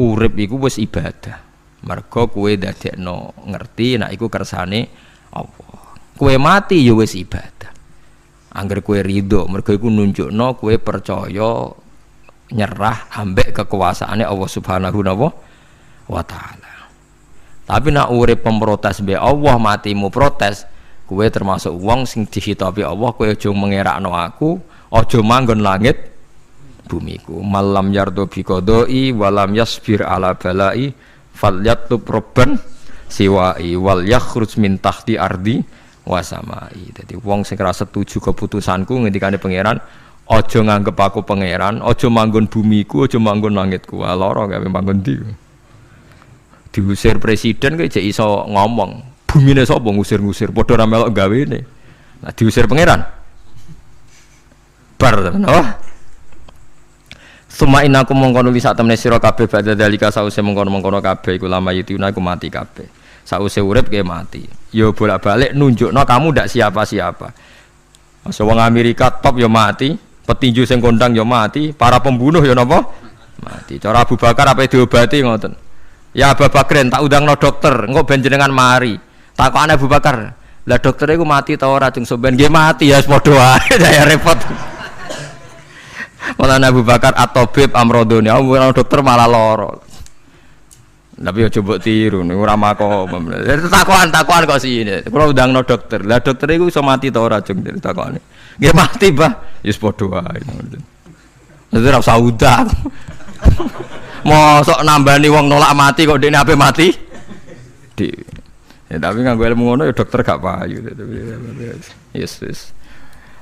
urip iku wis ibadah. Mergo kowe dadekno ngerti nek iku kersane Allah. Kowe mati ya wis ibadah. Angger kowe ridho, mergo iku nunjukno kowe percaya nyerah ambek kekuasaane Allah Subhanahu wa taala. Tapi nak urip pemprotes mbek Allah, matimu protes, kowe termasuk wong sing dihitabi Allah, kowe aja mengerakno aku, aja manggon langit bumiku. Malam yardo bi qadai walam yasbir ala balai falyatub robban siwai wal yakhruj min tahti ardi wasamai. Jadi wong sing ora setuju keputusanku ngendikane pangeran, aja nganggep aku pangeran, aja manggon bumiku, aja manggon langitku. Lara gawe manggon ndi. Diusir presiden kok jek iso ngomong. Bumine sapa ngusir-ngusir, padha ra melok gawene. Nah diusir pangeran. Bar napa? Suma inaku mongkono li sak temene sira kabeh badha dalika sause mongkono-mongkono kabeh iku lama yutuna iku mati kabeh. Sause urip ke mati. Yo bolak-balik nunjukno kamu ndak siapa-siapa. Masa wong Amerika top yo mati, petinju sing kondang yo mati, para pembunuh yo napa? Mati. Cara Abu Bakar apa diobati ngoten. Ya Abu Bakrin tak undangno dokter, engko ben jenengan mari. Takokane Abu Bakar, lah dokter iku mati ta ora jeng sampean nggih mati ya padha wae saya repot. Malah Abu Bakar at-tabib amrodone, dokter malah lara. Tapi yo coba tiru niku ora makom. Takokan kok sini. Kula undangno dokter. Lah dokter iku iso mati ta ora jeng takokane. Nggih mati, Mbah. Wis padha wae. Dadi ora usah undang. Mosok nambani wong nolak mati kok dekne ape mati? Ya tapi nganggo ilmu ngono ya dokter gak payu. Yes.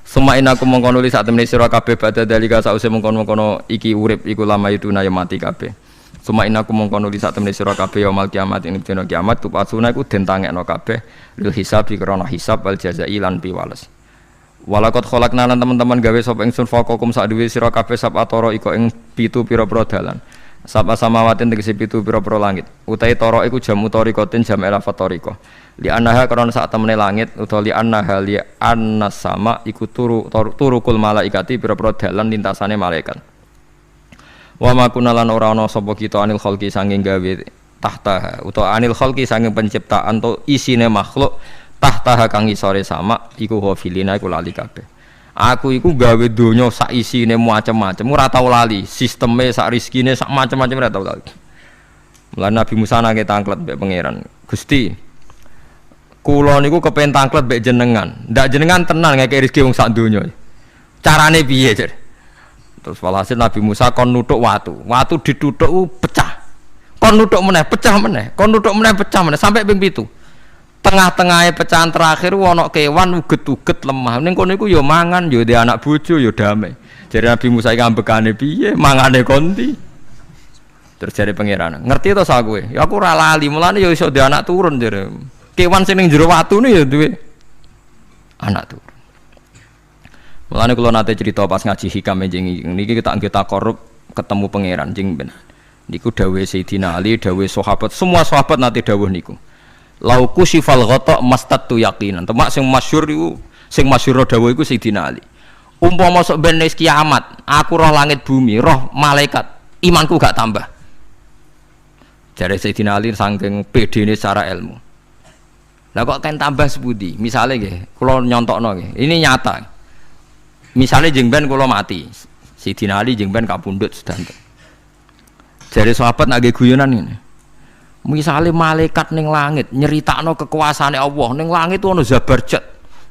Semain aku mengkono li sak temene sira kabeh badha dalika sause mengkono-mengkono iki urip iku lama itu na ya mati kabeh. Semain aku mengkono li sak temene sira kabeh yaumul kiamat ing dina kiamat tupasuna iku den tangekno kabeh lil hisab krana hisab wal jazai lan piwales. Walakot kholakna lan teman-teman gawe sapa ingsun faqakum sak duwe sira kabeh sab atoro iko ing 7 pira-pira dalan. Sapa samawatin tegese 7 pira-pira langit. Utahe tara iku jam utarikotin jam elafatoriko. Li anaha karena sak temene langit utawa li anaha li annas sama iku turukul malaikati pira-pira dalan lintasane malaikat. Wa ma kunalan ora ana sapa kita anil khalqi sanging gawe tahta utawa anil khalqi sanging penciptaan to isine makhluk tahta kang isore sama iku hafilina iku lali kabeh. Aku iku gawe donya sak isine macam-macam ora tau lali, sisteme sak rezekine sak macam-macam ora tau lali. Mulane Nabi Musa nangke tanglet mbek pangeran. Gusti, kula niku kepen tanglet mbek jenengan. Ndak jenengan tenan ngeke rezeki wong sak donya. Carane piye, Jar? Terus walhasil Nabi Musa kon nuthuk watu. Watu dituthuk pecah. Kon nuthuk meneh, pecah meneh. Kon nuthuk meneh, pecah meneh sampai ping 7. Tengah-tengahnya pecahan terakhir ana kewan uget-uget lemah. Ning kono iku ya mangan, ya dhe anak bojo, ya damai. Jare Nabi Musa iki ambekane piye? Mangane konti. Terus jare pangeran, "Ngerti to sak kowe? Ya aku ora lali, mulane ya iso dhe anak turun jare. Kewan sing ning jero watune ya duwe anak turun." Mulane kula nate cerita pas ngaji hikam jeneng niki kita korup ketemu pangeran jeng ben. Niku dawuhe Sayyidina Ali, dawuhe sahabat, semua sahabat nate dawuh niku. Lauku sifal ghata mastatu yaqinan. Temak sing masyhur iku, sing masyhur dawuh iku Sayyidina Ali. Umpama sok ben wis kiamat, aku roh langit bumi, roh malaikat, imanku gak tambah. Jare Sayyidina Ali saking pedene secara ilmu. Lah kok kan tambah sepundi? Misale nggih, kula nyontokno nggih. Ini nyata. Misale jeng ben kula mati. Sayyidina Ali jeng ben kapundhut sedanten. Jare sahabat nak nggih guyonan ngene. Misalnya malaikat ning langit nyeritakno kekuasaane Allah ning langit itu ana Zabarjat.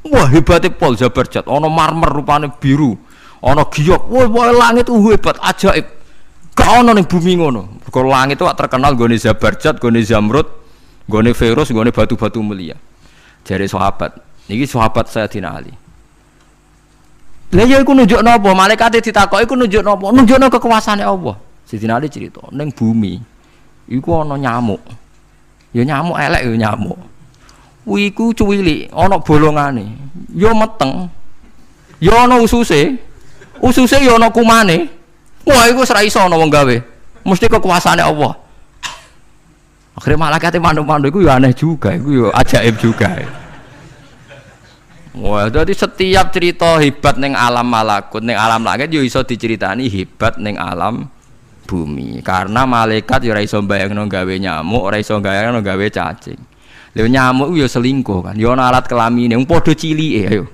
Wah hebate pol Zabarjat, ana marmer rupane biru, ana giok. Wah langit itu hebat, ajaib. Gak ana ning bumi ngono. Mergo langit itu terkenal gone Zabarjat, gone Zamrud, gone Firus, gone batu-batu mulia. Jare sahabat, niki sahabat Sayyidina Ali. Lah ya iku nunjukno apa? Malaikate ditakoki iku nunjukno apa? Nunjukno kekuasaane Allah. Sayyidina Ali cerita ning bumi iku ana nyamuk. Ya nyamuk elek ya nyamuk. Iku cuwilik, ana bolongane. Ya meteng. Ya ana ususe. Ususe ya ana kumane. Wah iku ora iso ana wong gawe. Mesti kekuasaane Allah. Akhire malaikat mandu-mandu iku ya aneh juga, iku ya ajaib juga. Wah, jadi setiap cerita hebat ning alam malakut, ning alam langit yo iso diceritani hebat ning alam bumi. Karena malaikat ya ora iso bayangno gawe nyamuk, ora iso bayangno gawe cacing. Lha nyamuk ku ya selingkuh kan. Ya ana alat kelamine, wong padha cilike ayo.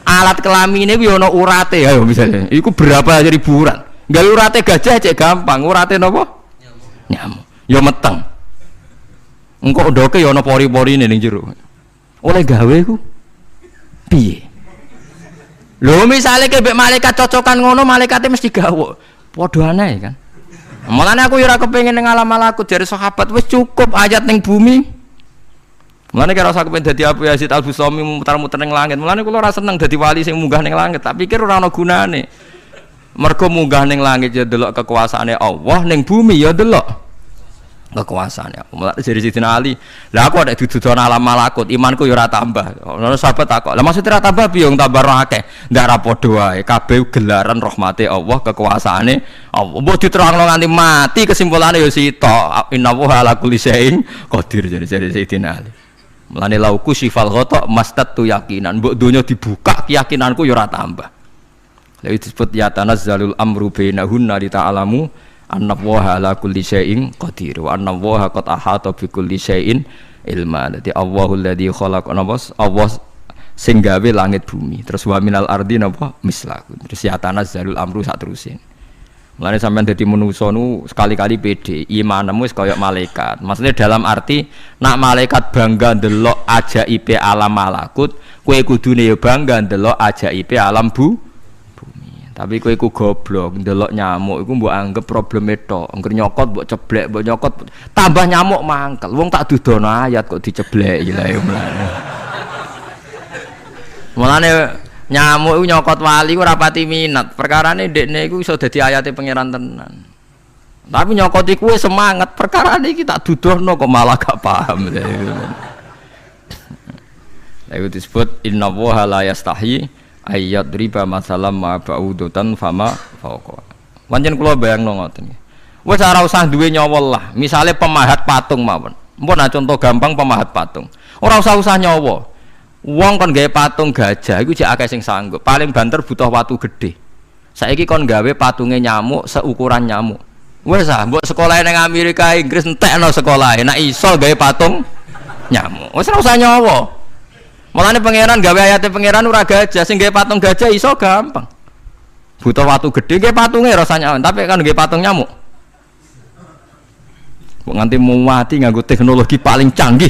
Alat kelamine ku ya ana urate ayo misalnya. Iku berapa ribuan. Gawe urate gajah cek gampang, urate napa? Nyamuk. Ya meteng. Engko ndoke ya ana pori-porine ning jero. Oleh gawe ku piye? Lho misale ke mbek malaikat cocokan ngono, malaikate mesti gawe. Padha aneh kan. Mulane aku ora kepengin ning alam malakut jare sahabat wis cukup ayat ning bumi. Mulane kira usah kepengin dadi Abu Yazid Al-Bustami muter-muter ning langit. Mulane kula ora seneng dadi wali sing munggah ning langit, tak pikir ora ana gunane. Mergo munggah ning langit ya delok kekuasaane Allah, ning bumi ya delok kekuasaane aku. Mulane dari Sidina Ali, lah aku ada dududan alam malakut, imanku ya ora tambah. Ono sahabat takok, lah maksudnya ora tambah piye wong tambah ora akeh. Ndak ra padha wae, kabeh gelaran rahmate Allah, kekuasaane Allah. Mbok diterangno nganti mati kesimpulane ya sitok. Innallaha ala kulli syai'in qadir dari Sidina Ali. Mulane lauku sifal ghata mastatu yakinan, mbok donya dibuka keyakinanku ya ora tambah. Lha disebut ya tanazzalul amru bainahunna li ta'lamu annallaha ala kulli syai'in qadir wa annallaha qad ahata bi kulli syai'in ilma. Dadi Allahul ladzi khalaqa nabas Allah sing gawe langit bumi. Terus wa minal ardi napa mislahu. Terus ya tanazzalul amru sak terusin. Mulane sampean dadi manusa nu sekali-kali pede, imanmu wis kaya malaikat. Maksudnya dalam arti nak malaikat bangga ndelok ajaibe alam malakut, kowe kudune ya bangga ndelok ajaibe alam bumi. Tapi kowe iku goblok, ndelok nyamuk iku mbok anggap probleme tok. Engger nyokot mbok ceblek, mbok nyokot tambah nyamuk mangkel. Wong tak dudono ayat kok dicebleki lha ya mulane. Mulane nyamuk iku nyokot wali ku ora pati minat. Perkarane ndekne iku iso dadi ayate pangeran tenan. Tapi nyokot iku semangat, perkarane iki tak dudono kok malah gak paham. Lha iku disebut innallaha la yastahi ayat riba masalah ma ba'udutan fama fauqa. Pancen kula bayangno ngoten. Wis ora usah duwe nyawa lah. Misale pemahat patung mawon. Mpun contoh gampang pemahat patung. Ora usah nyawa. Wong kon gawe patung gajah iku jek akeh sing sanggup. Paling banter butuh watu gede. Saiki kon gawe patunge nyamuk seukuran nyamuk. Wis ah mbok sekolah ning Amerika Inggris entekno sekolah. Nek iso gawe patung nyamuk. Wis ora usah nyawa. Mulane pangeran gawe ayate pangeran ora gajah, sing gawe patung gajah iso gampang. Butuh watu gede gawe patunge rasanya, tapi kan gawe patung nyamuk. Kok nganti mati nganggo teknologi paling canggih.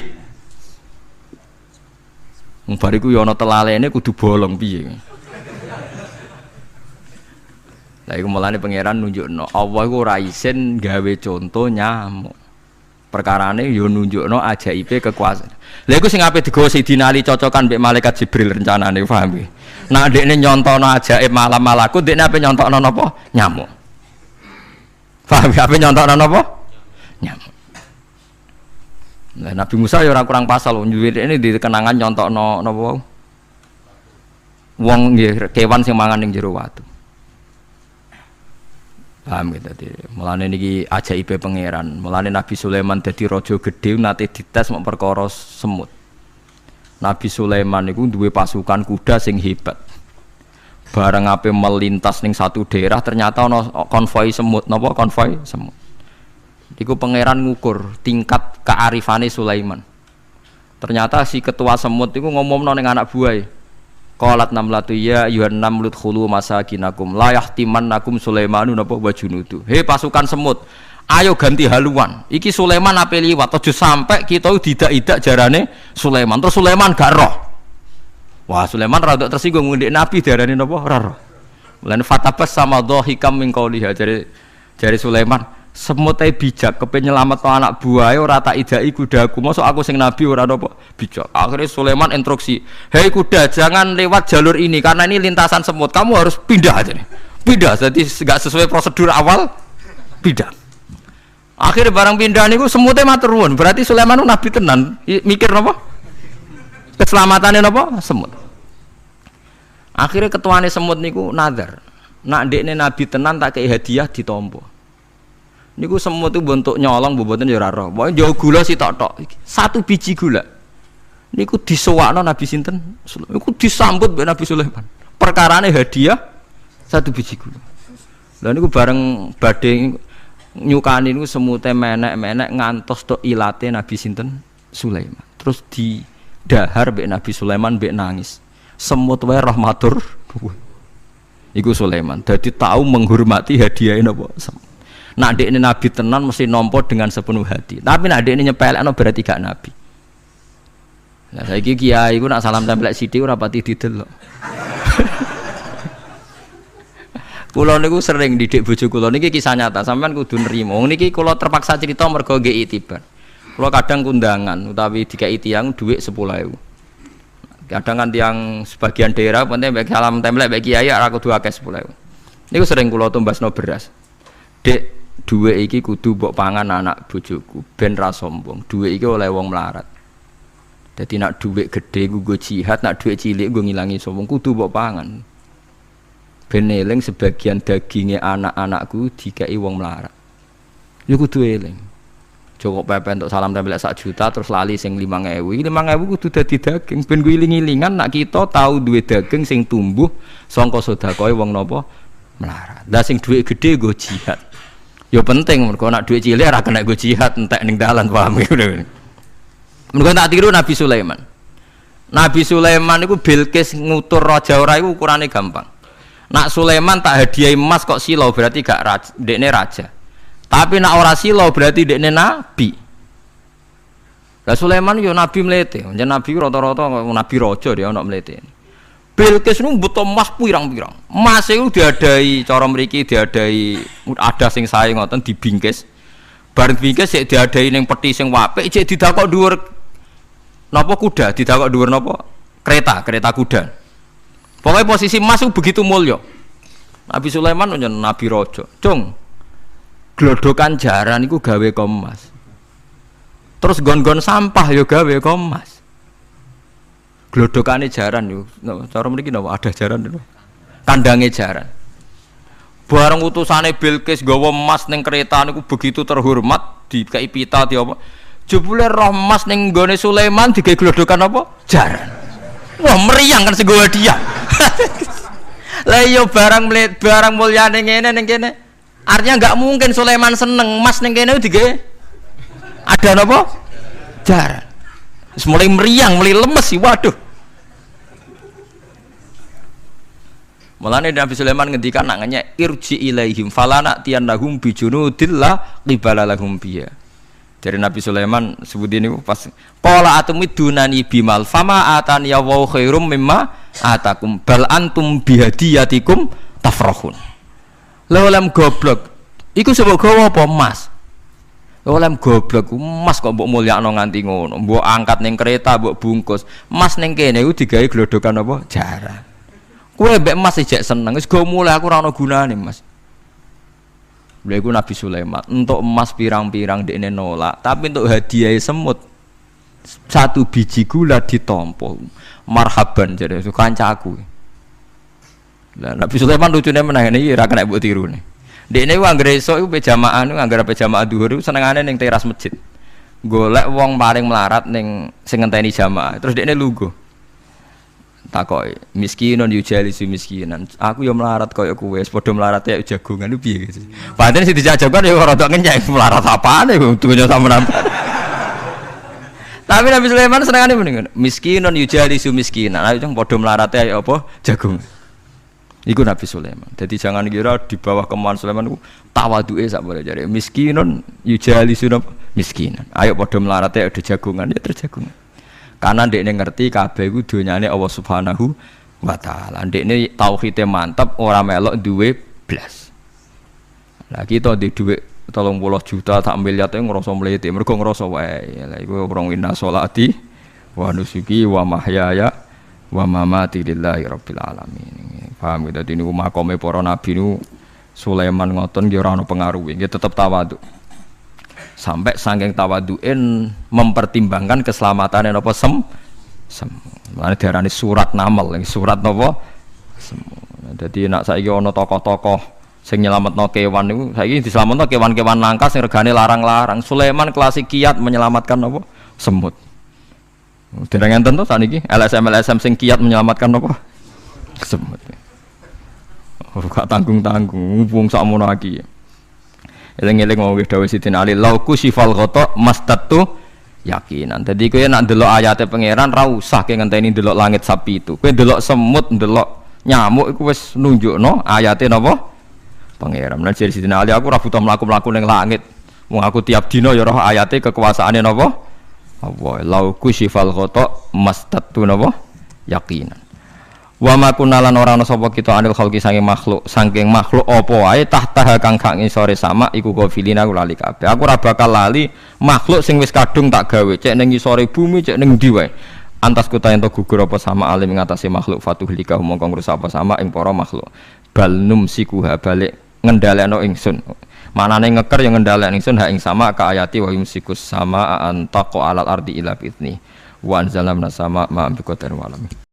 Wong bariku ya ana telalene kudu bolong piye. Lah iku mulane pangeran nunjukno Allah iku ora isin gawe conto nyamuk. Perkarane yo nunjukno ajaibe kekuasaan. Lha iku sing ape digawa Sidina Ali cocokan mbek malaikat Jibril rencanane paham nggih. Nek ndekne nyontono ajaib malam malakut, ndekne ape nyontokno napa? Nyamuk. Paham ya ape nyontokno napa? Nyamuk. Lah Nabi Musa ya ora kurang pasal ini di kenangan nyontokno napa wau? Wong nggih kewan sing mangan ning jero watu. Paham gitu tadi. Mulane niki ajaibe pangeran. Mulane Nabi Sulaiman dadi raja gedhe nate dites mok perkara semut. Nabi Sulaiman niku duwe pasukan kuda sing hebat. Bareng ape melintas ning satu daerah ternyata ana konvoi semut. Napa konvoi semut? Iku pangeran ngukur tingkat kearifane Sulaiman. Ternyata si ketua semut iku ngomongno ning anak buahe. Qalat namlatu ya ayuhan namlut khulu masakinakum la yahtimannakum Sulaimanu napa wa junudu. He pasukan semut, ayo ganti haluan. Iki Sulaiman ape liwat aja sampai kita didak-idak jarane Sulaiman. Terus Sulaiman gak roh. Wah, Sulaiman rada tersinggung ngendek Nabi diarani napa ora roh. Lan fatabas sama dhahikam min qauliha jare Sulaiman, semut ae bijak kepen nyelametno anak buahe ora tak idaki kudaku. Mosok aku sing nabi ora napa bijak. Akhirnya Sulaiman instruksi, "Hei kuda, jangan lewat jalur ini karena ini lintasan semut. Kamu harus pindah aja nih." Pindah, jadi enggak sesuai prosedur awal. Pindah. Akhirnya barang pindah niku semutnya matur nuwun. Berarti Sulaiman nabi tenan. Mikir napa? Keselamatannya napa? Semut. Akhirnya ketuane semut niku nazar. Nak ndekne nabi tenan tak kei hadiah ditampa. Niku semut itu bentuk nyolong boboten ya ora roh. Pokoke jauh gula sitok-tok. Satu biji gula. Niku disowakno Nabi sinten? Niku disambut mbek Nabi Sulaiman. Perkarane hadiah satu biji gula. Lah niku bareng badhe nyukani niku semute menek-menek ngantos tok ilate Nabi sinten? Sulaiman. terus di dahar mbek Nabi Sulaiman mbek nangis. Semut wae rahmatur. Iku Sulaiman. Dadi tahu menghormati hadiah napa. Nak ndekne nabi tenan mesti nampa dengan sepenuh hati. Tapi nak ndekne nyepelekno berarti gak nabi. Lah saiki kiai iku nak salam tempel sithik ora pati didelok. Kula niku sering didik bojo kula niki kisah nyata, sampean kudu nrimo. Niki kula terpaksa cerita mergo nggih itibar. Kula kadang kundangan utawi dikai tiyang dhuwit 10.000. Kadang kan tiyang sebagian daerah penting baik salam templek baik kiai ora kudu akeh 10.000. Niku sering kula tumbasno beras. Dek, dhuwit iki kudu mbok pangan anak bojoku ben ra sombong. Dhuwit iki oleh wong melarat. Dadi nak dhuwit gedhe nggo jihad, nak dhuwit cilik nggo ngilangi sombong kudu mbok pangan. Ben eling sebagian dagingnya anak-anakku dikai wong melarat. Ya kudu eling. Joko pepe untuk salam tempel 1 juta terus lali sing 5.000. 5.000 kudu dadi daging ben ku iling-ilingan nak kita tahu duwe daging sing tumbuh saka sedekahe wong napa melarat. Lah sing dhuwit gedhe nggo jihad. Ya penting mergo nak dhuwit cilik ora kena nggo jihad entek ning dalan paham ya. Mergo tak tiru Nabi Sulaiman. Nabi Sulaiman iku Bilqis ngutur raja ora iku ukurane gampang. Nak Sulaiman tak hadiah emas kok silau berarti gak raja, dekne raja. Tapi nak ora silau berarti dekne nabi. Lah Sulaiman yo nabi mlete, jeneng nabi rata-rata nabi raja dia ana mlete. Bilqis nu butuh emas pirang-pirang. Emas iku diadai cara mriki diadai ada sing sae ngoten dibingkis. Bareng bingkis sik diadai ning peti sing apik cek didakok dhuwur napa kuda, didakok dhuwur napa kereta kuda. Pokoknya posisi emas itu begitu mulia. Nabi Sulaiman nyen nabi raja. Cung. Glodokan jaran iku gawe emas. Terus gon-gon sampah yo gawe emas. Glodokane jaran yo. Cara mriki napa ada jaran lho. Kandange jaran. Bareng utusane Bilqis gawa emas ning kereta niku begitu terhormat dikai pita di apa. Jebule roh emas ning nggone Sulaiman digawe glodokan apa? Jaran. Wah meriang kan sing gawe dia. Lah yo barang mulyane ngene ning kene. Artinya enggak mungkin Sulaiman seneng emas ning kene digawe ada napa? Jaran. Wis mulai meriang, mulai lemes sih waduh. Mulane Nabi Sulaiman ngendikan nak ngenyek irji ilaihim falana tiyannahum bijunudillah qibala lahum biya. Dari Nabi Sulaiman sebut ini pas qala atumidunani bimal fama atani ya wa khairum mimma atakum bal antum bihadiyatikum tafrahun. Lha goblok iku sebab gawa apa emas? Lha goblok emas kok mbok mulyakno nganti ngono, mbok angkat ning kereta mbok bungkus. Emas ning kene iku digawe glodokan apa? Jaran. Kowe mbek emas ijek seneng wis go mulai aku ora ono gunane Mas. Lha iku Nabi Sulaiman untuk emas pirang-pirang dekne nolak, tapi untuk hadiah semut 1 biji gula ditampa. Marhaban jare kancaku. Lah Nabi Sulaiman lucune meneh iki ora kena mbok tirune. Dekne ku anggere esuk iku pejamaah niku anggere pejamaah dhuwur iku senengane ning teras masjid. Golek wong paling melarat ning sing ngenteni jamaah. Terus dekne lungguh. Takoki miskinun yujalisu miskinan. Aku yo melarat koyo kowe, padha melarat ya jagongan ku piye gitu. Padahal sing dijajakan yo rada ngenyek melarat apane dunya sampean. Tapi Nabi Sulaiman senengane mendingan miskinun yujalisu miskinan. Ayo jeng padha melarat ya apa jagung. Iku Nabi Sulaiman. Jadi jangan kira di bawah kemauan Sulaiman ku tawaduke sak boleh jare miskinun yujalisu miskinan. Ayo padha melarat ya ada jagongan ya terjagungan. Karena ndekne ngerti kabeh iku donyane Allah Subhanahu wa taala. Ndekne tauhide mantep ora melok duwe blas. Lah kita di dhuwit 30 juta tak miliar e ngrasa mlete mergo ngrasa wae. Lah iku wong inna sholati wa nusuki wa mahyaya wa mamati lillahi rabbil alamin. Paham gitu niku makome para nabi niku Sulaiman ngoten nggih ora ana pengaruhe, nggih tetep tawadhu. Sampai saking tawaduin mempertimbangkan keselamatan napa Mulane diarani surat namel, surat napa semu. Dadi nek saiki ana tokoh-tokoh sing nyelametno kewan niku saiki diselametno kewan-kewan langka sing regane larang-larang. Sulaiman klasik kiat menyelamatkan napa semut. Dereng enten to saniki LSM sing kiat menyelamatkan napa semut. Ora gak tanggung-tanggung wong sakmono iki. Eling-eling wong wis dawuh Sidin Ali lauku sifal ghata mastatu yakinan. Jadi kowe nak ndelok ayate pangeran ra usah kowe ngenteni ndelok langit sapi itu. Kowe ndelok semut, ndelok nyamuk iku wis nunjukno ayate napa? Pangeran. Lan jadi Sidina Ali aku ora butuh mlaku-mlaku ning langit. Wong aku tiap dina ya roh ayate kekuasaane napa? Allah. Lau kusyifal khata mastatu napa? Yakinan. Wa ma kunalan ora ana sapa kita anil khalqi saking makhluk apa wae tahta kang gak ngisore sama iku gofilina aku lali kabeh. Aku ora bakal lali makhluk sing wis kadung tak gawe cek ning ngisore bumi cek ning ndi wae. Antas kuta ento gugur apa sama alim ngatasi makhluk fatuhlika mongko ngrusak apa sama ing para makhluk. Bal numsikuha balik ngendhalekno ingsun. Manane ngeker yang ngendhalekno ingsun ha ing sama ka ayati wa yumsikus sama antaqo alal ardi ila fitni. Wa anzalna sama ma bi qatar walam.